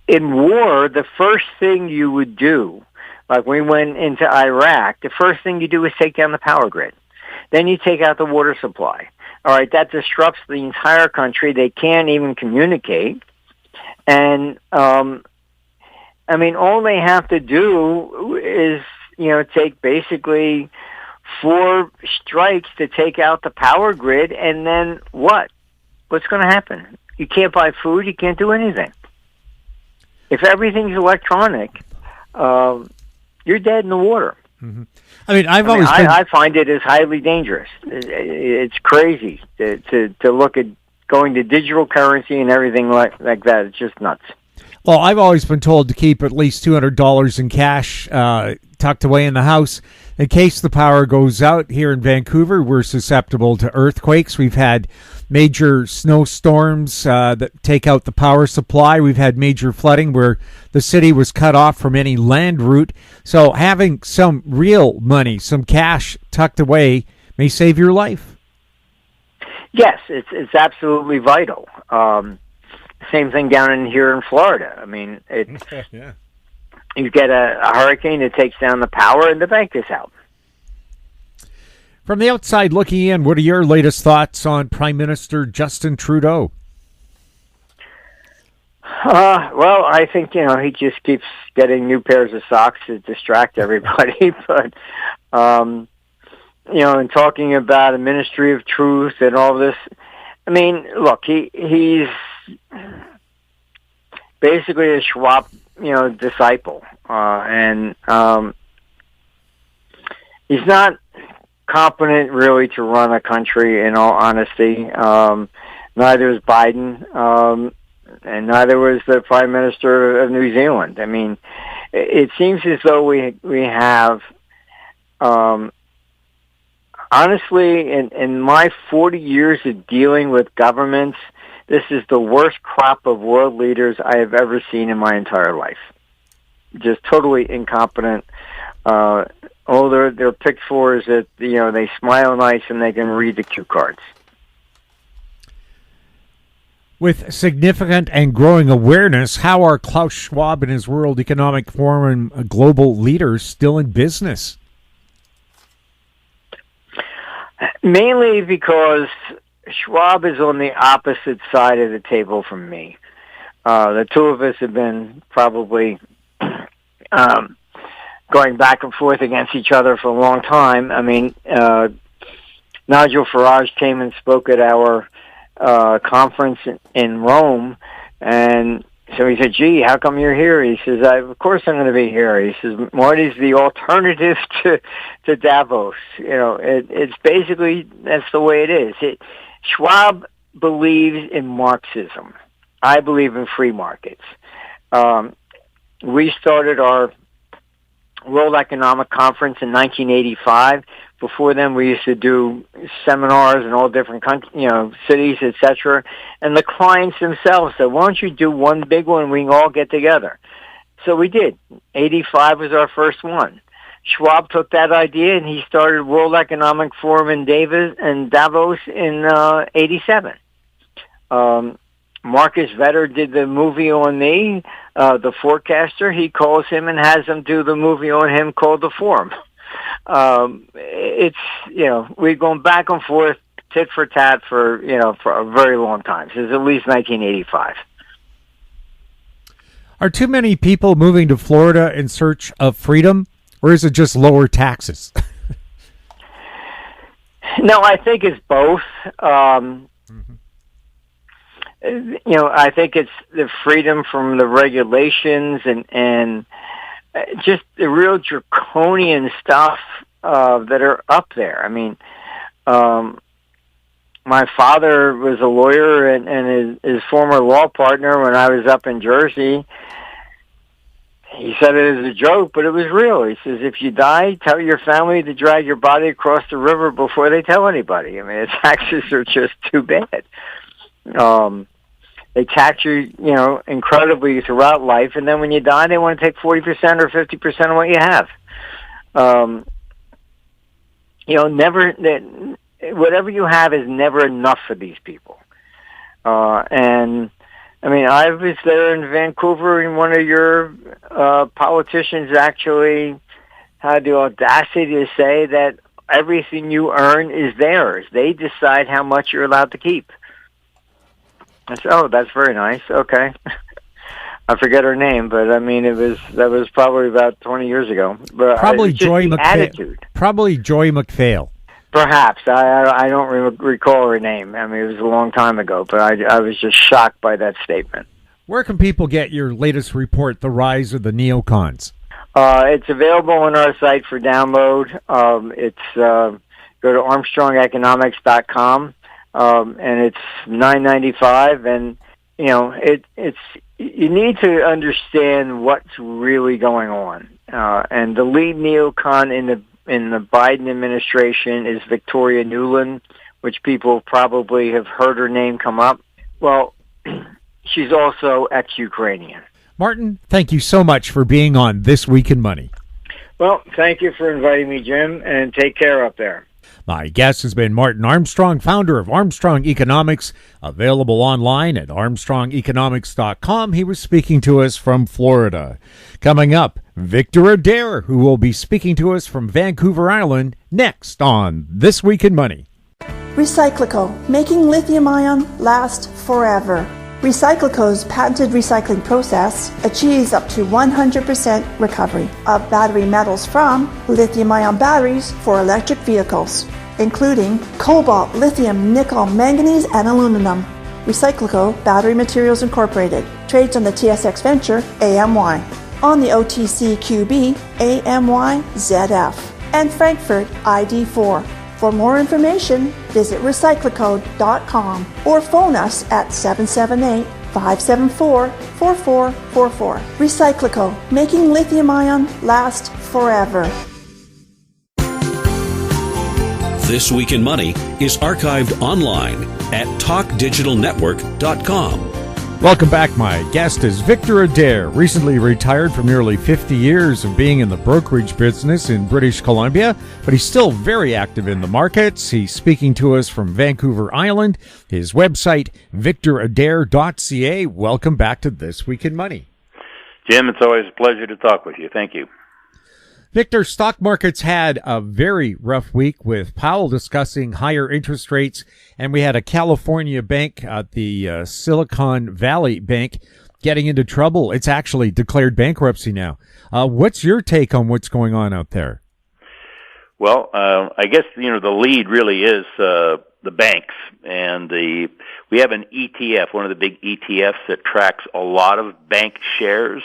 in war, the first thing you would do, like we went into Iraq, the first thing you do is take down the power grid. Then you take out the water supply. All right, that disrupts the entire country. They can't even communicate. And, I mean, all they have to do is, take basically 4 strikes to take out the power grid, and then what? What's going to happen? You can't buy food. You can't do anything. If everything's electronic, you're dead in the water. Mm-hmm. I mean, I find it as highly dangerous. It's crazy to look at going to digital currency and everything like that. It's just nuts. Well, I've always been told to keep at least $200 in cash tucked away in the house in case the power goes out. Here in Vancouver, we're susceptible to earthquakes. We've had major snowstorms that take out the power supply. We've had major flooding where the city was cut off from any land route. So having some real money, some cash tucked away may save your life. Yes, it's absolutely vital. Same thing down in here in Florida. I mean, yeah. You get a hurricane that takes down the power, and the bank is out. From the outside looking in, what are your latest thoughts on Prime Minister Justin Trudeau? Well, I think, he just keeps getting new pairs of socks to distract everybody. But, and talking about a ministry of truth and all this, I mean, look, he's basically a Schwab, disciple. And he's not competent really to run a country, in all honesty. Neither is Biden, and neither was the Prime Minister of New Zealand. I mean, it seems as though we have, honestly, in my 40 years of dealing with governments, this is the worst crop of world leaders I have ever seen in my entire life. Just totally incompetent. All they're picked for is that, they smile nice and they can read the cue cards. With significant and growing awareness, how are Klaus Schwab and his World Economic Forum and global leaders still in business? Mainly because Schwab is on the opposite side of the table from me. The two of us have been probably going back and forth against each other for a long time. I mean, Nigel Farage came and spoke at our conference in Rome, and so he said, "Gee, how come you're here?" He says, "Of course I'm going to be here." He says, "Marty's the alternative to Davos." It's basically, that's the way it is. Schwab believes in Marxism. I believe in free markets. We started our World Economic Conference in 1985. Before then, we used to do seminars in all different cities, etc. And the clients themselves said, "Why don't you do one big one? We can all get together." So we did. 85 was our first one. Schwab took that idea and he started World Economic Forum in Davos in 87. Marcus Vetter did the movie on me, The Forecaster. He calls him and has him do the movie on him called The Forum. We've gone back and forth, tit for tat for a very long time, since at least 1985. Are too many people moving to Florida in search of freedom, or is it just lower taxes? No, I think it's both. I think it's the freedom from the regulations and just the real draconian stuff that are up there. I mean, my father was a lawyer, and his former law partner, when I was up in Jersey, he said it as a joke, but it was real. He says, if you die, tell your family to drag your body across the river before they tell anybody. I mean, the taxes are just too bad. They tax you, incredibly throughout life, and then when you die, they want to take 40% or 50% of what you have. Whatever you have is never enough for these people. And I mean, I was there in Vancouver, and one of your politicians actually had the audacity to say that everything you earn is theirs. They decide how much you're allowed to keep. I said, "Oh, that's very nice. Okay." I forget her name, but I mean, that was probably about 20 years ago. But Probably Joy McPhail. Probably Joy McPhail. Perhaps. I don't recall her name. I mean, it was a long time ago, but I was just shocked by that statement. Where can people get your latest report, The Rise of the Neocons? It's available on our site for download. Go to Armstrong.Economics.com, and it's $9.95. And it's you need to understand what's really going on. And the lead neocon in the Biden administration is Victoria Nuland, which people probably have heard her name come up. Well, she's also ex-Ukrainian. Martin, thank you so much for being on This Week in Money. Well, thank you for inviting me, Jim, and take care up there. My guest has been Martin Armstrong, founder of Armstrong Economics, available online at Armstrong.Economics.com. He was speaking to us from Florida. Coming up, Victor Adair, who will be speaking to us from Vancouver Island, next on This Week in Money. Recyclico, making lithium-ion last forever. Recyclico's patented recycling process achieves up to 100% recovery of battery metals from lithium-ion batteries for electric vehicles, including cobalt, lithium, nickel, manganese, and aluminum. Recyclico Battery Materials Incorporated trades on the TSX Venture AMY, on the OTCQB AMYZF, and Frankfurt ID4. For more information, visit recyclico.com or phone us at 778-574-4444. Recyclico, making lithium-ion last forever. This Week in Money is archived online at talkdigitalnetwork.com. Welcome back. My guest is Victor Adair, recently retired from nearly 50 years of being in the brokerage business in British Columbia, but he's still very active in the markets. He's speaking to us from Vancouver Island. His website, victoradair.ca. Welcome back to This Week in Money. Jim, it's always a pleasure to talk with you. Thank you. Victor, stock markets had a very rough week with Powell discussing higher interest rates, and we had a California bank, the Silicon Valley Bank, getting into trouble. It's actually declared bankruptcy now. What's your take on what's going on out there? Well, I guess, the lead really is the banks, and we have an ETF, one of the big ETFs that tracks a lot of bank shares.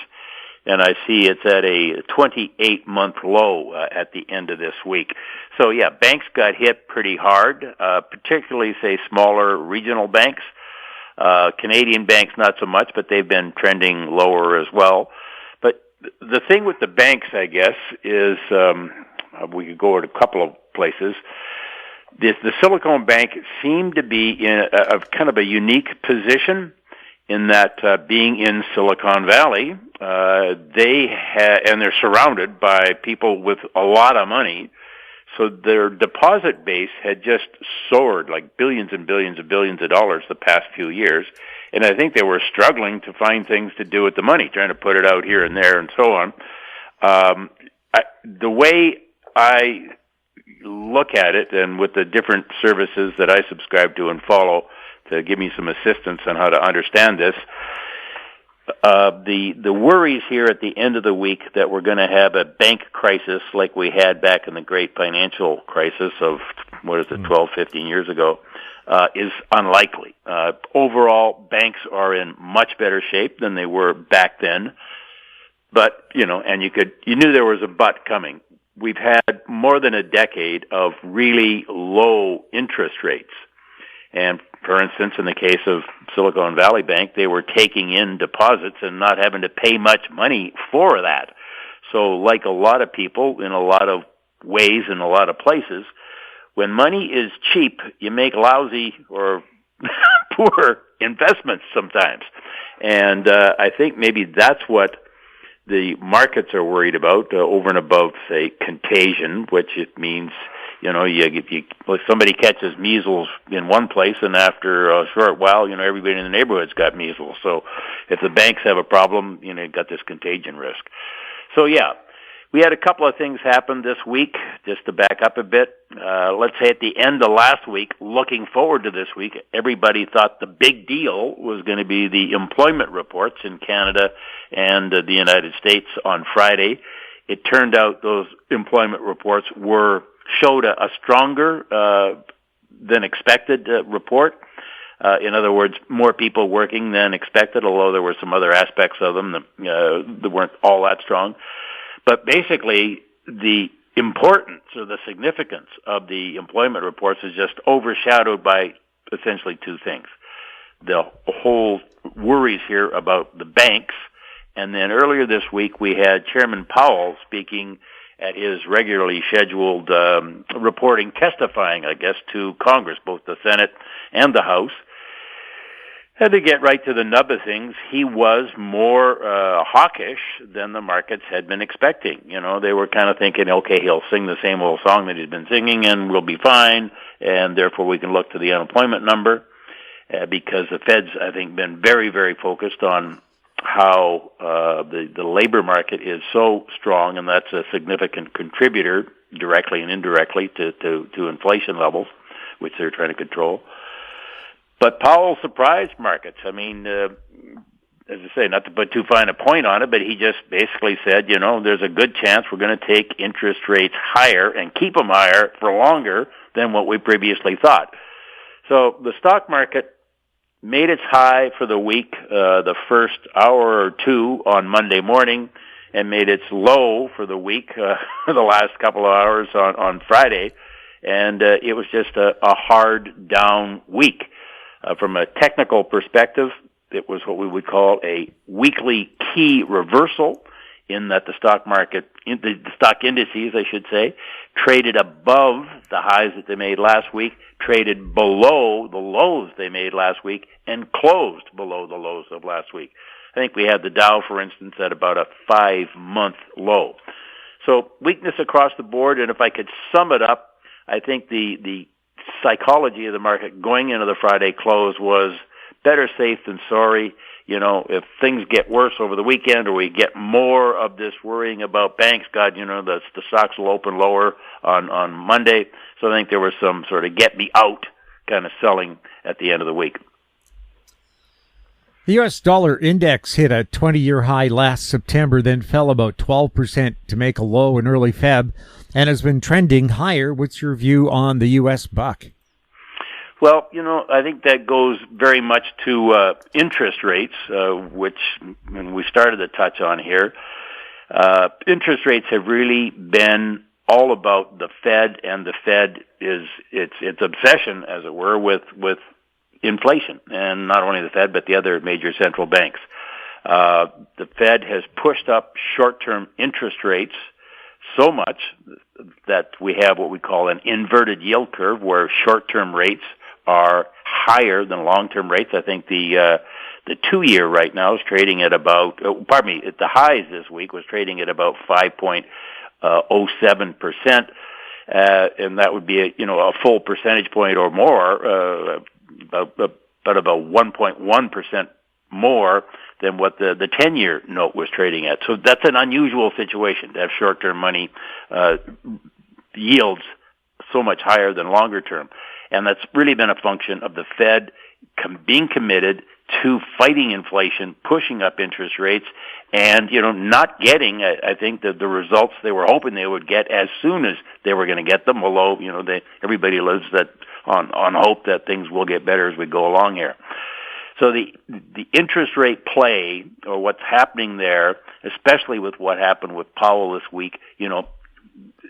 And I see it's at a 28-month low at the end of this week. So, yeah, banks got hit pretty hard, particularly, say, smaller regional banks. Canadian banks, not so much, but they've been trending lower as well. But the thing with the banks, I guess, is we could go to a couple of places. The Silicon Bank seemed to be in a kind of a unique position in that being in Silicon Valley, and they're surrounded by people with a lot of money, so their deposit base had just soared like billions and billions and billions of dollars the past few years, and I think they were struggling to find things to do with the money, trying to put it out here and there and so on. The way I look at it, and with the different services that I subscribe to and follow, to give me some assistance on how to understand this. The worries here at the end of the week that we're going to have a bank crisis like we had back in the great financial crisis of, 12, 15 years ago, is unlikely. Overall, banks are in much better shape than they were back then. But, and you knew there was a but coming. We've had more than a decade of really low interest rates. And for instance, in the case of Silicon Valley Bank, they were taking in deposits and not having to pay much money for that. So like a lot of people in a lot of ways in a lot of places, when money is cheap, you make lousy or poor investments sometimes. And I think maybe that's what the markets are worried about over and above, say, contagion, which it means, if somebody catches measles in one place and after a short while, everybody in the neighborhood's got measles. So if the banks have a problem, you've got this contagion risk. So yeah, we had a couple of things happen this week, just to back up a bit. Let's say at the end of last week, looking forward to this week, everybody thought the big deal was going to be the employment reports in Canada and the United States on Friday. It turned out those employment reports showed a stronger than expected report. In other words, more people working than expected, although there were some other aspects of them that weren't all that strong. But basically, the importance or the significance of the employment reports is just overshadowed by essentially two things. The whole worries here about the banks, and then earlier this week we had Chairman Powell speaking at his regularly scheduled reporting, testifying, I guess, to Congress, both the Senate and the House. And to get right to the nub of things, he was more hawkish than the markets had been expecting. They were kind of thinking, okay, he'll sing the same old song that he's been singing and we'll be fine, and therefore we can look to the unemployment number, because the Fed's, I think, been very, very focused on how the labor market is so strong, and that's a significant contributor, directly and indirectly, to inflation levels, which they're trying to control. But Powell surprised markets. I mean, as I say, not to put too fine a point on it, but he just basically said, there's a good chance we're going to take interest rates higher and keep them higher for longer than what we previously thought. So the stock market made its high for the week, the first hour or two on Monday morning, and made its low for the week, the last couple of hours on Friday. And it was just a hard down week. From a technical perspective, it was what we would call a weekly key reversal, in that the stock market, the stock indices, I should say, traded above the highs that they made last week, traded below the lows they made last week, and closed below the lows of last week. I think we had the Dow, for instance, at about a 5-month low. So weakness across the board, and if I could sum it up, I think the psychology of the market going into the Friday close was better safe than sorry. If things get worse over the weekend or we get more of this worrying about banks, the stocks will open lower on Monday. So I think there was some sort of get me out kind of selling at the end of the week. The U.S. dollar index hit a 20-year high last September, then fell about 12% to make a low in early Feb, and has been trending higher. What's your view on the U.S. buck? Well, I think that goes very much to interest rates, which we started to touch on here. Interest rates have really been all about the Fed, and the Fed is its obsession, as it were, with inflation, and not only the Fed but the other major central banks. The Fed has pushed up short-term interest rates so much that we have what we call an inverted yield curve, where short-term rates are higher than long-term rates. I think the 2-year right now is trading at about, at the highs this week was trading at about 5.07%, and that would be a full percentage point or more, about 1.1% more than what the 10-year note was trading at. So that's an unusual situation to have short-term money yields so much higher than longer term. And that's really been a function of the Fed being committed to fighting inflation, pushing up interest rates, and, not getting, I think, the results they were hoping they would get as soon as they were going to get them, although, everybody lives on hope that things will get better as we go along here. So the interest rate play, or what's happening there, especially with what happened with Powell this week,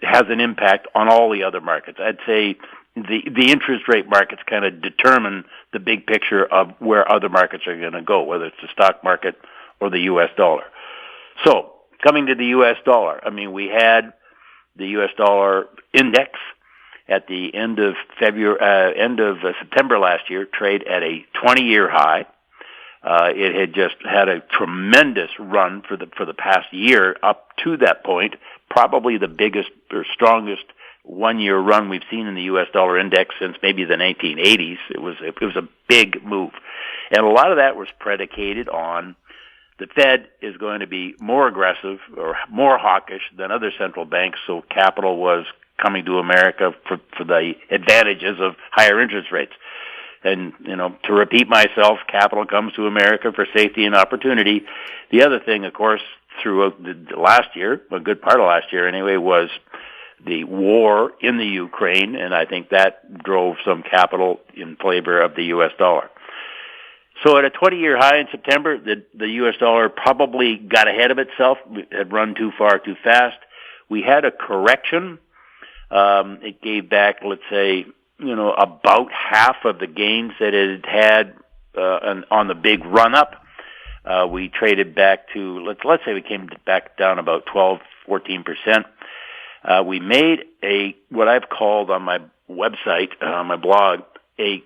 has an impact on all the other markets. I'd say the interest rate markets kind of determine the big picture of where other markets are going to go, whether it's the stock market or the U.S. dollar. So, coming to the U.S. dollar, we had the U.S. dollar index at the end of September last year trade at a 20-year high. It had just had a tremendous run for the past year up to that point, probably the biggest or strongest one-year run we've seen in the U.S. dollar index since maybe the 1980s. It was a big move, and a lot of that was predicated on the Fed is going to be more aggressive or more hawkish than other central banks, so capital was coming to America for the advantages of higher interest rates. And, to repeat myself, capital comes to America for safety and opportunity. The other thing, of course, throughout the last year, a good part of last year anyway, was the war in the Ukraine, and I think that drove some capital in favor of the U.S. dollar. So at a 20-year high in September, the U.S. dollar probably got ahead of itself. It had run too far too fast. We had a correction. It gave back, let's say, about half of the gains that it had on the big run-up. We traded back to, let's say we came back down about 12-14%. We made what I've called on my website, on my blog, a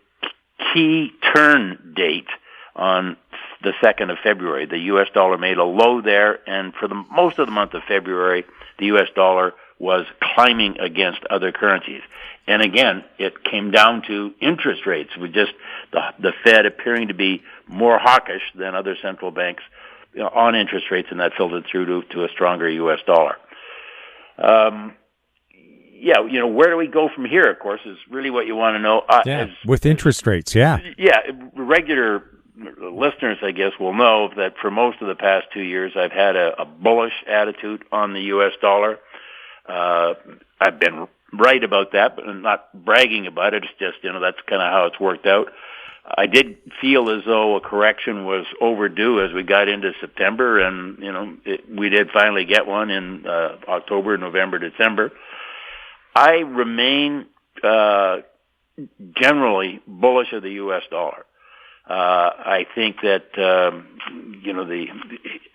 key turn date on the 2nd of February. The U.S. dollar made a low there, and for most of the month of February, the U.S. dollar was climbing against other currencies. And again, it came down to interest rates, with just the Fed appearing to be more hawkish than other central banks on interest rates, and that filtered through to a stronger U.S. dollar. Where do we go from here, of course, is really what you want to know. With interest rates, regular listeners, I guess, will know that for most of the past 2 years, I've had a bullish attitude on the U.S. dollar. I've been right about that, but I'm not bragging about it. It's just, that's kind of how it's worked out. I did feel as though a correction was overdue as we got into September, and, we did finally get one in October, November, December. I remain generally bullish of the U.S. dollar. I think that,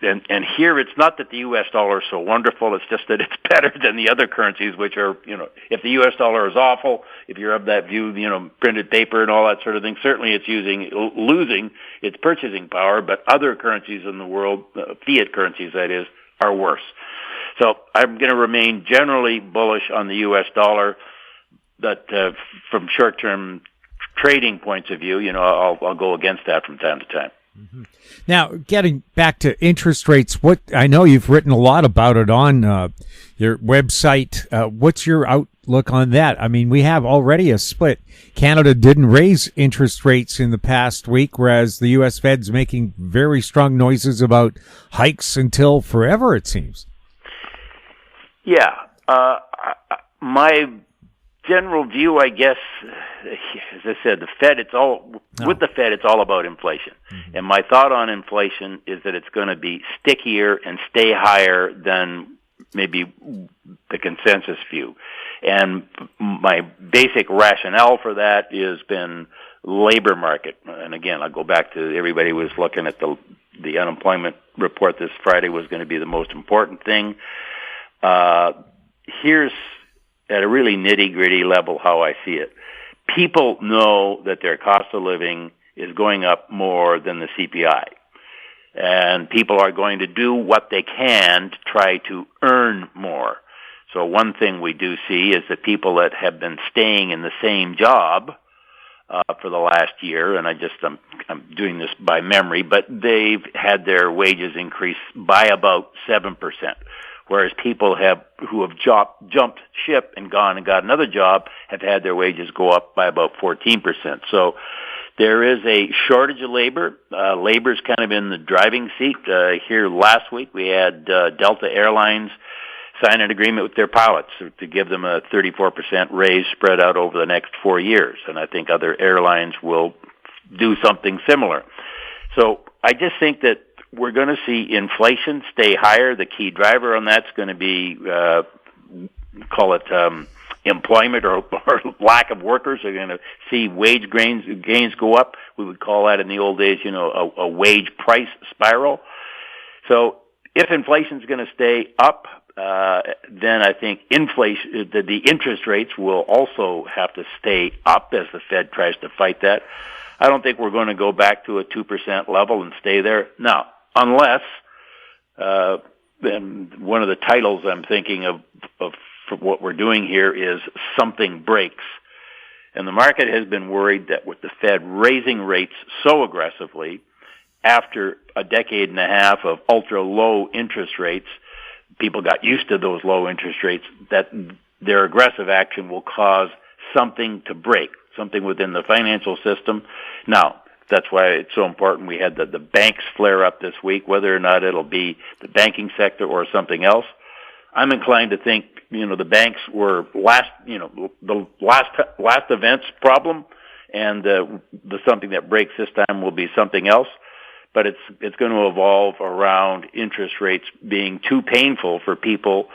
and here it's not that the U.S. dollar is so wonderful, it's just that it's better than the other currencies, which are, if the U.S. dollar is awful, if you're of that view, printed paper and all that sort of thing, certainly it's losing its purchasing power, but other currencies in the world, fiat currencies that is, are worse. So I'm going to remain generally bullish on the U.S. dollar, but from short-term trading points of view, I'll go against that from time to time. Mm-hmm. Now, getting back to interest rates, I know you've written a lot about it on your website. What's your outlook on that? I mean, we have already a split. Canada didn't raise interest rates in the past week, whereas the U.S. Fed's making very strong noises about hikes until forever, it seems. Yeah. My general view, I guess, as I said, with the Fed, it's all about inflation. Mm-hmm. And my thought on inflation is that it's going to be stickier and stay higher than maybe the consensus view. And my basic rationale for that has been labor market. And again, I'll go back to everybody was looking at the unemployment report this Friday was going to be the most important thing. Here's at a really nitty-gritty level how I see it. People know that their cost of living is going up more than the CPI. And people are going to do what they can to try to earn more. So one thing we do see is that people that have been staying in the same job for the last year, and I'm doing this by memory, but they've had their wages increase by about 7%. Whereas people who have jumped ship and gone and got another job have had their wages go up by about 14%. So There is a shortage of labor. Labor's kind of in the driving seat. Here last week, we had Delta Airlines sign an agreement with their pilots to give them a 34% raise spread out over the next 4 years. And I think other airlines will do something similar. So I just think that we're going to see inflation stay higher. The key driver on that's going to be, call it employment or lack of workers. Are going to see wage gains go up. We would call that in the old days, a wage price spiral. So if inflation is going to stay up, then I think inflation, the interest rates will also have to stay up as the Fed tries to fight that. I don't think we're going to go back to a 2% level and stay there. Now, unless, then one of the titles I'm thinking of for what we're doing here is something breaks. And the market has been worried that with the Fed raising rates so aggressively after a decade and a half of ultra low interest rates, people got used to those low interest rates, that their aggressive action will cause something to break, something within the financial system. Now, that's why it's so important we had the banks flare up this week, whether or not it'll be the banking sector or something else. I'm inclined to think, the banks were the last event's problem, and the something that breaks this time will be something else. But it's going to evolve around interest rates being too painful for people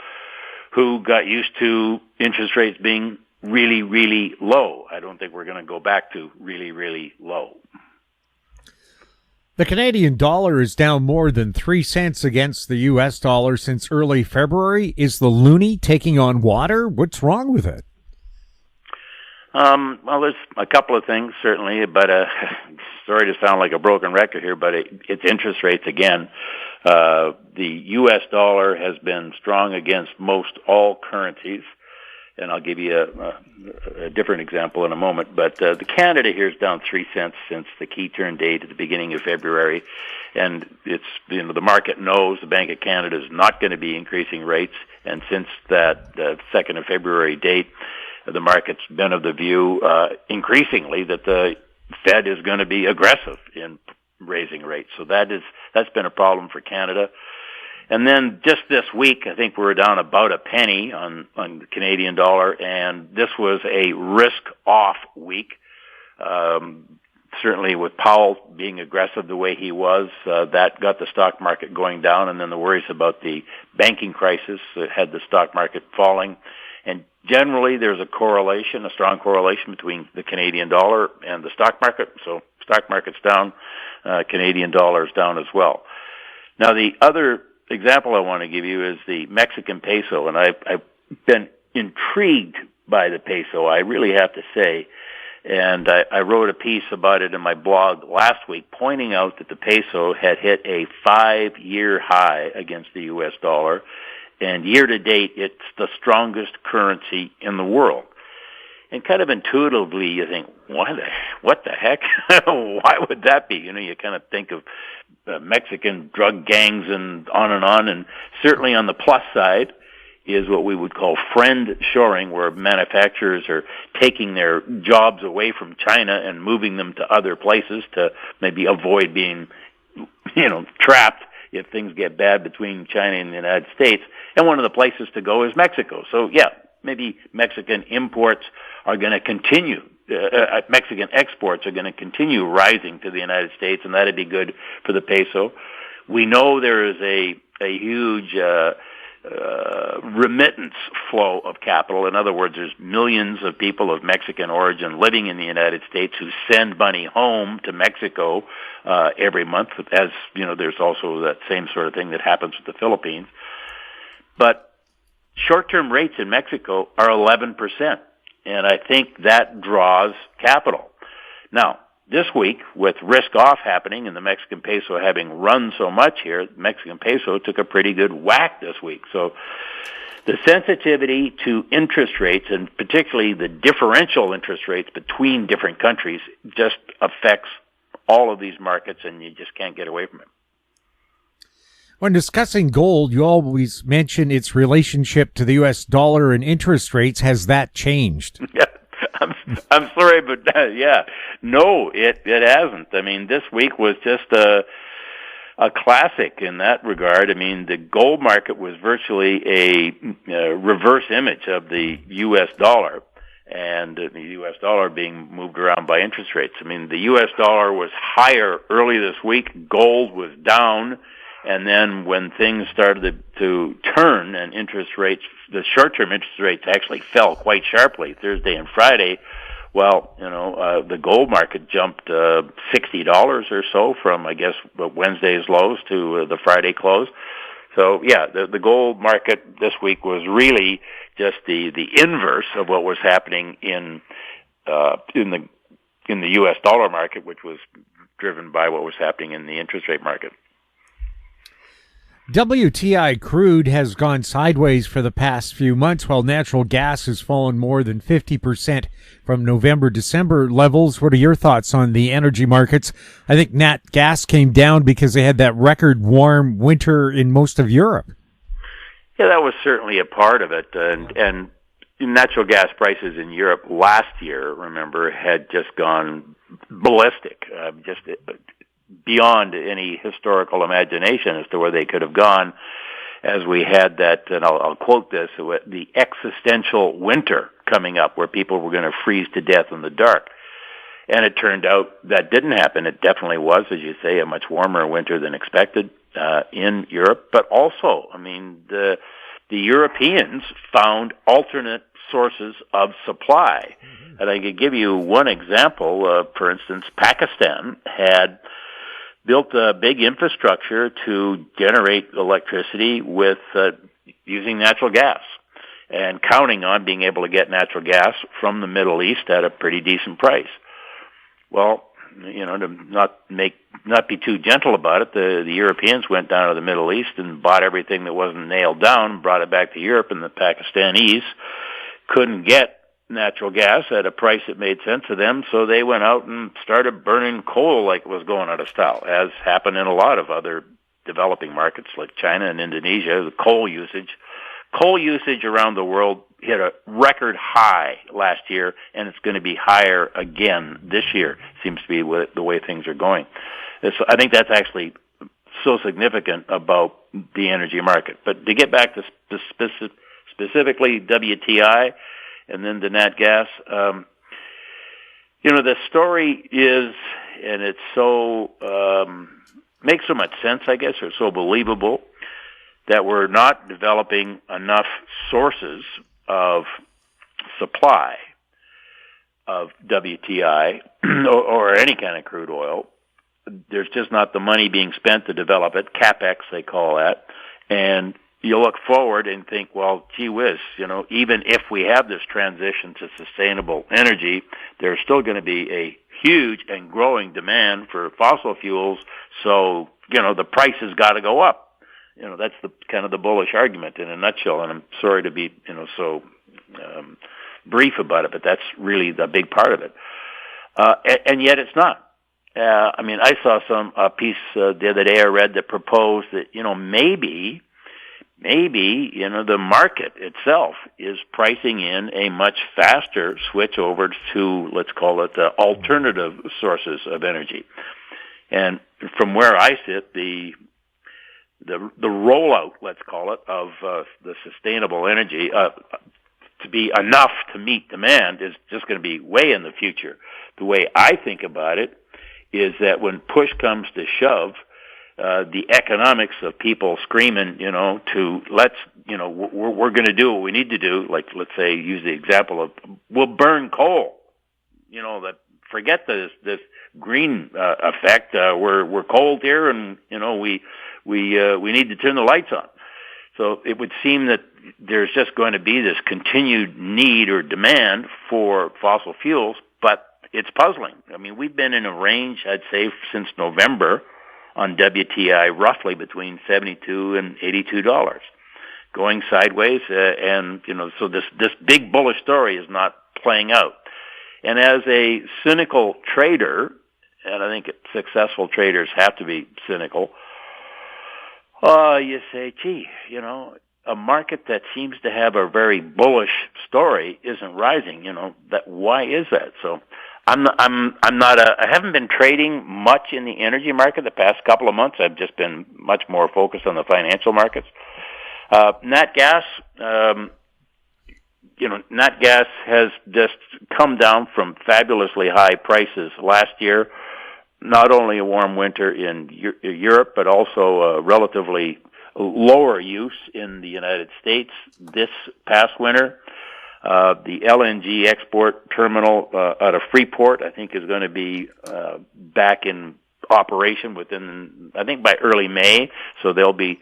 who got used to interest rates being really, really low. I don't think we're going to go back to really, really low. The Canadian dollar is down more than 3 cents against the U.S. dollar since early February. Is the loonie taking on water? What's wrong with it? Well, there's a couple of things, certainly, but sorry to sound like a broken record here, but it's interest rates again. The U.S. dollar has been strong against most all currencies, and I'll give you a different example in a moment. But the Canada here is down 3 cents since the key turn date at the beginning of February, and it's the market knows the Bank of Canada is not going to be increasing rates, and since that 2nd of February date, the market's been of the view increasingly that the Fed is going to be aggressive in raising rates. So that's been a problem for Canada. And then just this week, I think we're down about a penny on the Canadian dollar, and this was a risk-off week. Certainly with Powell being aggressive the way he was, that got the stock market going down, and then the worries about the banking crisis had the stock market falling. And generally, there's a strong correlation between the Canadian dollar and the stock market. So stock market's down, Canadian dollar's down as well. Now, the other example I want to give you is the Mexican peso, and I've been intrigued by the peso, I really have to say. And I wrote a piece about it in my blog last week, pointing out that the peso had hit a 5-year high against the U.S. dollar. And year to date, it's the strongest currency in the world. And kind of intuitively, you think, what the heck? Why would that be? You kind of think of Mexican drug gangs and on. And certainly on the plus side is what we would call friend shoring, where manufacturers are taking their jobs away from China and moving them to other places to maybe avoid being, trapped if things get bad between China and the United States. And one of the places to go is Mexico. So, yeah, maybe Mexican imports are going to continue. Mexican exports are going to continue rising to the United States, and that would be good for the peso. We know there is a huge remittance flow of capital. In other words, there's millions of people of Mexican origin living in the United States who send money home to Mexico every month. As there's also that same sort of thing that happens with the Philippines. But short-term rates in Mexico are 11%, and I think that draws capital. Now, this week, with risk-off happening and the Mexican peso having run so much here, the Mexican peso took a pretty good whack this week. So the sensitivity to interest rates, and particularly the differential interest rates between different countries, just affects all of these markets, and you just can't get away from it. When discussing gold, you always mention its relationship to the U.S. dollar and interest rates. Has that changed? Yeah, I'm sorry, but yeah, no, it hasn't. I mean, this week was just a classic in that regard. I mean, the gold market was virtually a reverse image of the U.S. dollar, and the U.S. dollar being moved around by interest rates. I mean, the U.S. dollar was higher early this week. Gold was down. And then when things started to turn and interest rates, the short-term interest rates actually fell quite sharply Thursday and Friday. Well, the gold market jumped $60 or so from, I guess, Wednesday's lows to the Friday close. So, yeah, the gold market this week was really just the inverse of what was happening in the U.S. dollar market, which was driven by what was happening in the interest rate market. WTI crude has gone sideways for the past few months, while natural gas has fallen more than 50% from November-December levels. What are your thoughts on the energy markets? I think nat gas came down because they had that record warm winter in most of Europe. Yeah, that was certainly a part of it. And natural gas prices in Europe last year, remember, had just gone ballistic, beyond any historical imagination as to where they could have gone, as we had that, and I'll quote this, the existential winter coming up where people were going to freeze to death in the dark. And it turned out that didn't happen. It definitely was, as you say, a much warmer winter than expected in Europe. But also, I mean, the Europeans found alternate sources of supply. Mm-hmm. And I could give you one example. For instance, Pakistan had built a big infrastructure to generate electricity with using natural gas and counting on being able to get natural gas from the Middle East at a pretty decent price. Well, to not be too gentle about it, the Europeans went down to the Middle East and bought everything that wasn't nailed down, brought it back to Europe, and the Pakistanis couldn't get natural gas at a price that made sense to them, so they went out and started burning coal like it was going out of style, as happened in a lot of other developing markets like China and Indonesia. The coal usage around the world hit a record high last year, and it's going to be higher again this year, seems to be the way things are going. So I think that's actually so significant about the energy market. But to get back to specifically WTI, and then the nat gas, the story is, and it's so, makes so much sense, I guess, or so believable, that we're not developing enough sources of supply of WTI or any kind of crude oil. There's just not the money being spent to develop it, CapEx they call that, and you look forward and think, well, gee whiz, even if we have this transition to sustainable energy, there's still going to be a huge and growing demand for fossil fuels. So, the price has got to go up. That's the kind of the bullish argument in a nutshell. And I'm sorry to be, so brief about it, but that's really the big part of it. And yet it's not. I saw a piece the other day I read that proposed that, maybe, the market itself is pricing in a much faster switch over to, let's call it, alternative sources of energy. And from where I sit, the rollout, let's call it, of the sustainable energy to be enough to meet demand is just going to be way in the future. The way I think about it is that when push comes to shove, the economics of people screaming, we're going to do what we need to do. Like, let's say, use the example of, we'll burn coal. That forget this green effect. We're cold here, and we need to turn the lights on. So it would seem that there's just going to be this continued need or demand for fossil fuels, but it's puzzling. I mean, we've been in a range, I'd say, since November on WTI, roughly between $72 and $82, going sideways, so this big bullish story is not playing out. And as a cynical trader, and I think successful traders have to be cynical, you say, gee, a market that seems to have a very bullish story isn't rising. Why is that? So I haven't been trading much in the energy market the past couple of months. I've just been much more focused on the financial markets. Nat gas, nat gas has just come down from fabulously high prices last year. Not only a warm winter in Europe, but also a relatively lower use in the United States this past winter. The LNG export terminal out of Freeport, I think, is going to be back in operation by early May. So the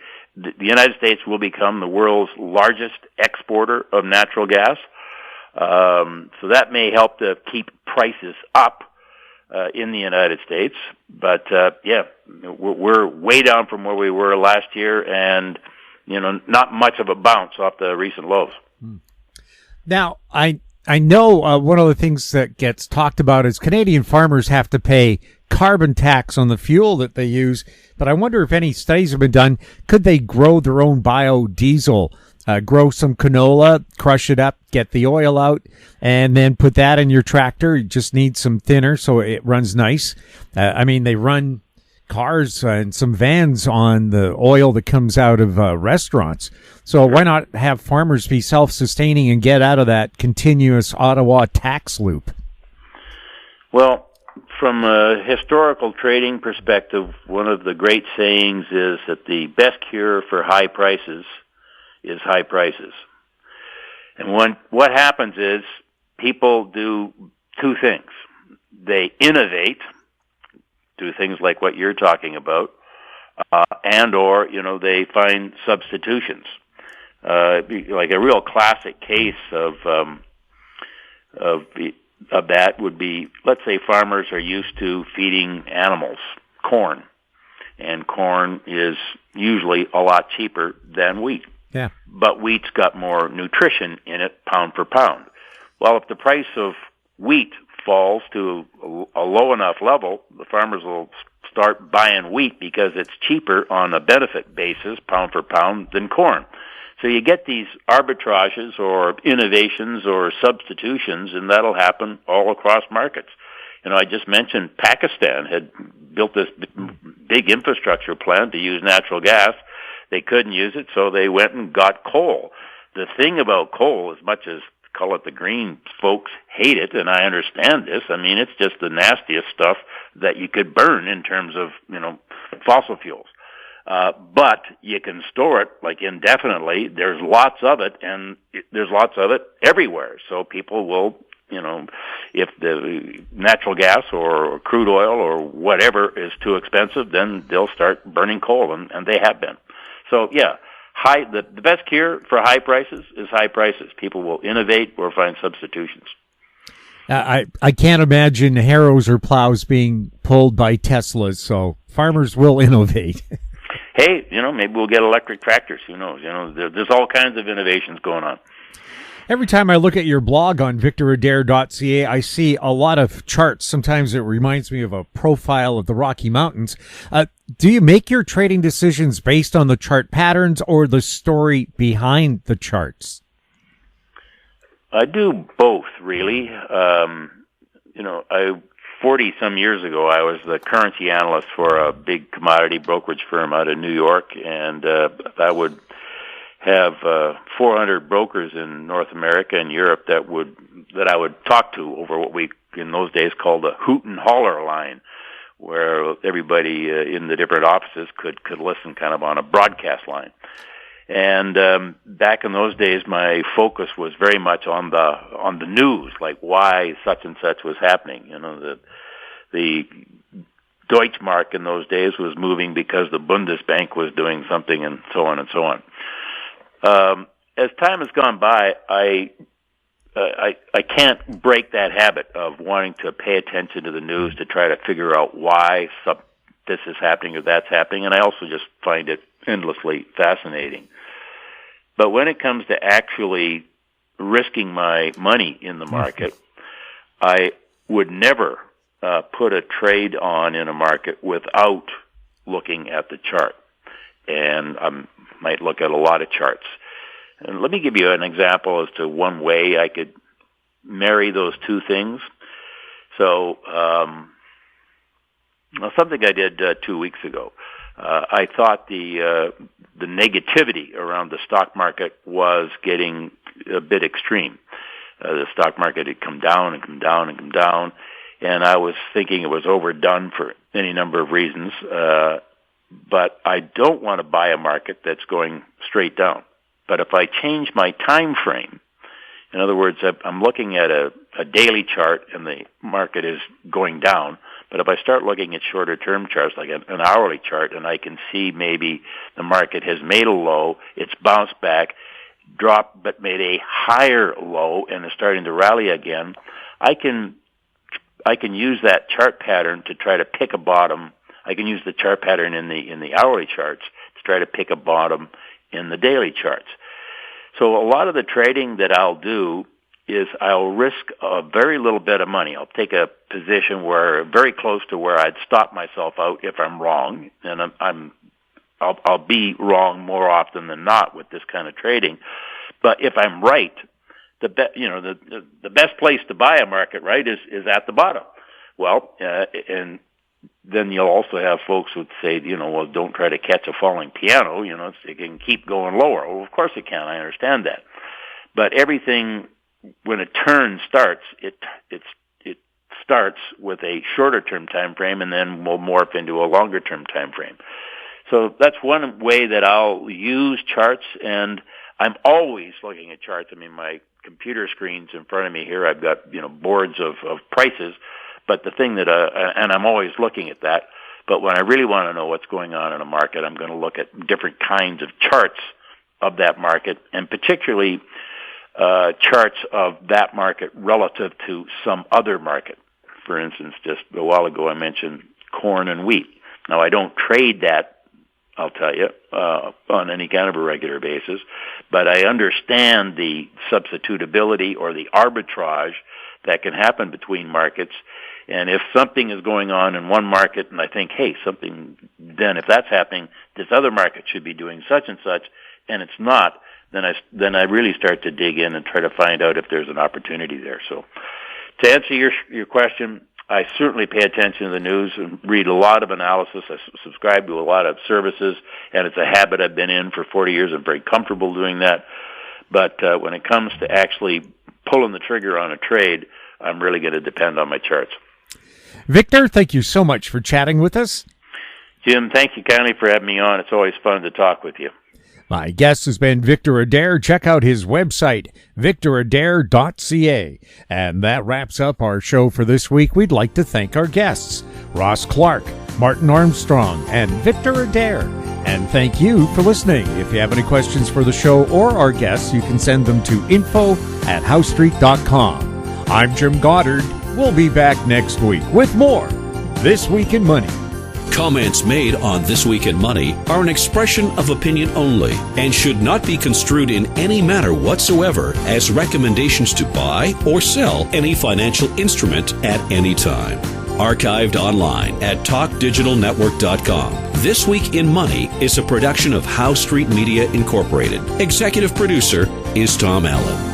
United States will become the world's largest exporter of natural gas. So that may help to keep prices up in the United States. But, we're way down from where we were last year and, not much of a bounce off the recent lows. Now, I know one of the things that gets talked about is Canadian farmers have to pay carbon tax on the fuel that they use, but I wonder if any studies have been done. Could they grow their own biodiesel, grow some canola, crush it up, get the oil out, and then put that in your tractor? You just need some thinner so it runs nice. They run cars and some vans on the oil that comes out of restaurants. So why not have farmers be self-sustaining and get out of that continuous Ottawa tax loop? Well, from a historical trading perspective, one of the great sayings is that the best cure for high prices is high prices. And what happens is people do two things. They innovate, do things like what you're talking about, and/or they find substitutions. Like a real classic case of that would be, let's say farmers are used to feeding animals corn, and corn is usually a lot cheaper than wheat. Yeah. But wheat's got more nutrition in it pound for pound. Well, if the price of wheat falls to a low enough level, the farmers will start buying wheat because it's cheaper on a benefit basis, pound for pound, than corn. So you get these arbitrages or innovations or substitutions, and that'll happen all across markets. I just mentioned Pakistan had built this big infrastructure plan to use natural gas. They couldn't use it, so they went and got coal. The thing about coal, as much as call it the green folks hate it, and I understand this, it's just the nastiest stuff that you could burn in terms of, fossil fuels. But you can store it like indefinitely. There's lots of it, and there's lots of it everywhere. So people will, if the natural gas or crude oil or whatever is too expensive, then they'll start burning coal, and they have been. So yeah, the best cure for high prices is high prices. People will innovate or find substitutions. I can't imagine harrows or plows being pulled by Teslas, so farmers will innovate. Hey, maybe we'll get electric tractors. Who knows? There's all kinds of innovations going on. Every time I look at your blog on victoradair.ca, I see a lot of charts. Sometimes it reminds me of a profile of the Rocky Mountains. Do you make your trading decisions based on the chart patterns or the story behind the charts? I do both, really. 40-some years ago, I was the currency analyst for a big commodity brokerage firm out of New York, and I would have 400 brokers in North America and Europe that I would talk to over what we in those days called a hoot and holler line, where everybody in the different offices could listen kind of on a broadcast line. And back in those days, my focus was very much on the news, like why such and such was happening. The Deutschmark in those days was moving because the Bundesbank was doing something, and so on and so on. As time has gone by, I can't break that habit of wanting to pay attention to the news to try to figure out why this is happening or that's happening, and I also just find it endlessly fascinating. But when it comes to actually risking my money in the market, I would never put a trade on in a market without looking at the chart. And I might look at a lot of charts. And let me give you an example as to one way I could marry those two things. So, something I did 2 weeks ago. I thought the negativity around the stock market was getting a bit extreme. The stock market had come down and come down and come down, and I was thinking it was overdone for any number of reasons. But I don't want to buy a market that's going straight down. But if I change my time frame, in other words, I'm looking at a daily chart and the market is going down. But if I start looking at shorter term charts, like an hourly chart, and I can see maybe the market has made a low, it's bounced back, dropped but made a higher low and is starting to rally again, I can use that chart pattern to try to pick a bottom. I can use the chart pattern in the hourly charts to try to pick a bottom in the daily charts. So a lot of the trading that I'll do is I'll risk a very little bit of money. I'll take a position where very close to where I'd stop myself out if I'm wrong, and I'll be wrong more often than not with this kind of trading. But if I'm right, the best place to buy a market, right, is at the bottom. Well, and then you'll also have folks who would say, well, don't try to catch a falling piano. It can keep going lower. Well, of course it can. I understand that. But everything, when a turn starts, it starts with a shorter term time frame and then will morph into a longer term time frame. So that's one way that I'll use charts, and I'm always looking at charts. I mean, my computer screen's in front of me here. I've got boards of prices, but the thing that and I'm always looking at that. But when I really want to know what's going on in a market, I'm going to look at different kinds of charts of that market, and particularly charts of that market relative to some other market. For instance, just a while ago I mentioned corn and wheat. Now, I don't trade that, I'll tell you, on any kind of a regular basis, but I understand the substitutability or the arbitrage that can happen between markets. And if something is going on in one market and I think, hey, then if that's happening, this other market should be doing such and such, and it's not, then I really start to dig in and try to find out if there's an opportunity there. So to answer your question, I certainly pay attention to the news and read a lot of analysis. I subscribe to a lot of services, and it's a habit I've been in for 40 years. I'm very comfortable doing that. But when it comes to actually pulling the trigger on a trade, I'm really going to depend on my charts. Victor, thank you so much for chatting with us. Jim, thank you kindly for having me on. It's always fun to talk with you. My guest has been Victor Adair. Check out his website, victoradair.ca. And that wraps up our show for this week. We'd like to thank our guests, Ross Clark, Martin Armstrong, and Victor Adair. And thank you for listening. If you have any questions for the show or our guests, you can send them to info@howstreet.com. I'm Jim Goddard. We'll be back next week with more This Week in Money. Comments made on This Week in Money are an expression of opinion only and should not be construed in any manner whatsoever as recommendations to buy or sell any financial instrument at any time. Archived online at talkdigitalnetwork.com. This Week in Money is a production of Howe Street Media Incorporated. Executive producer is Tom Allen.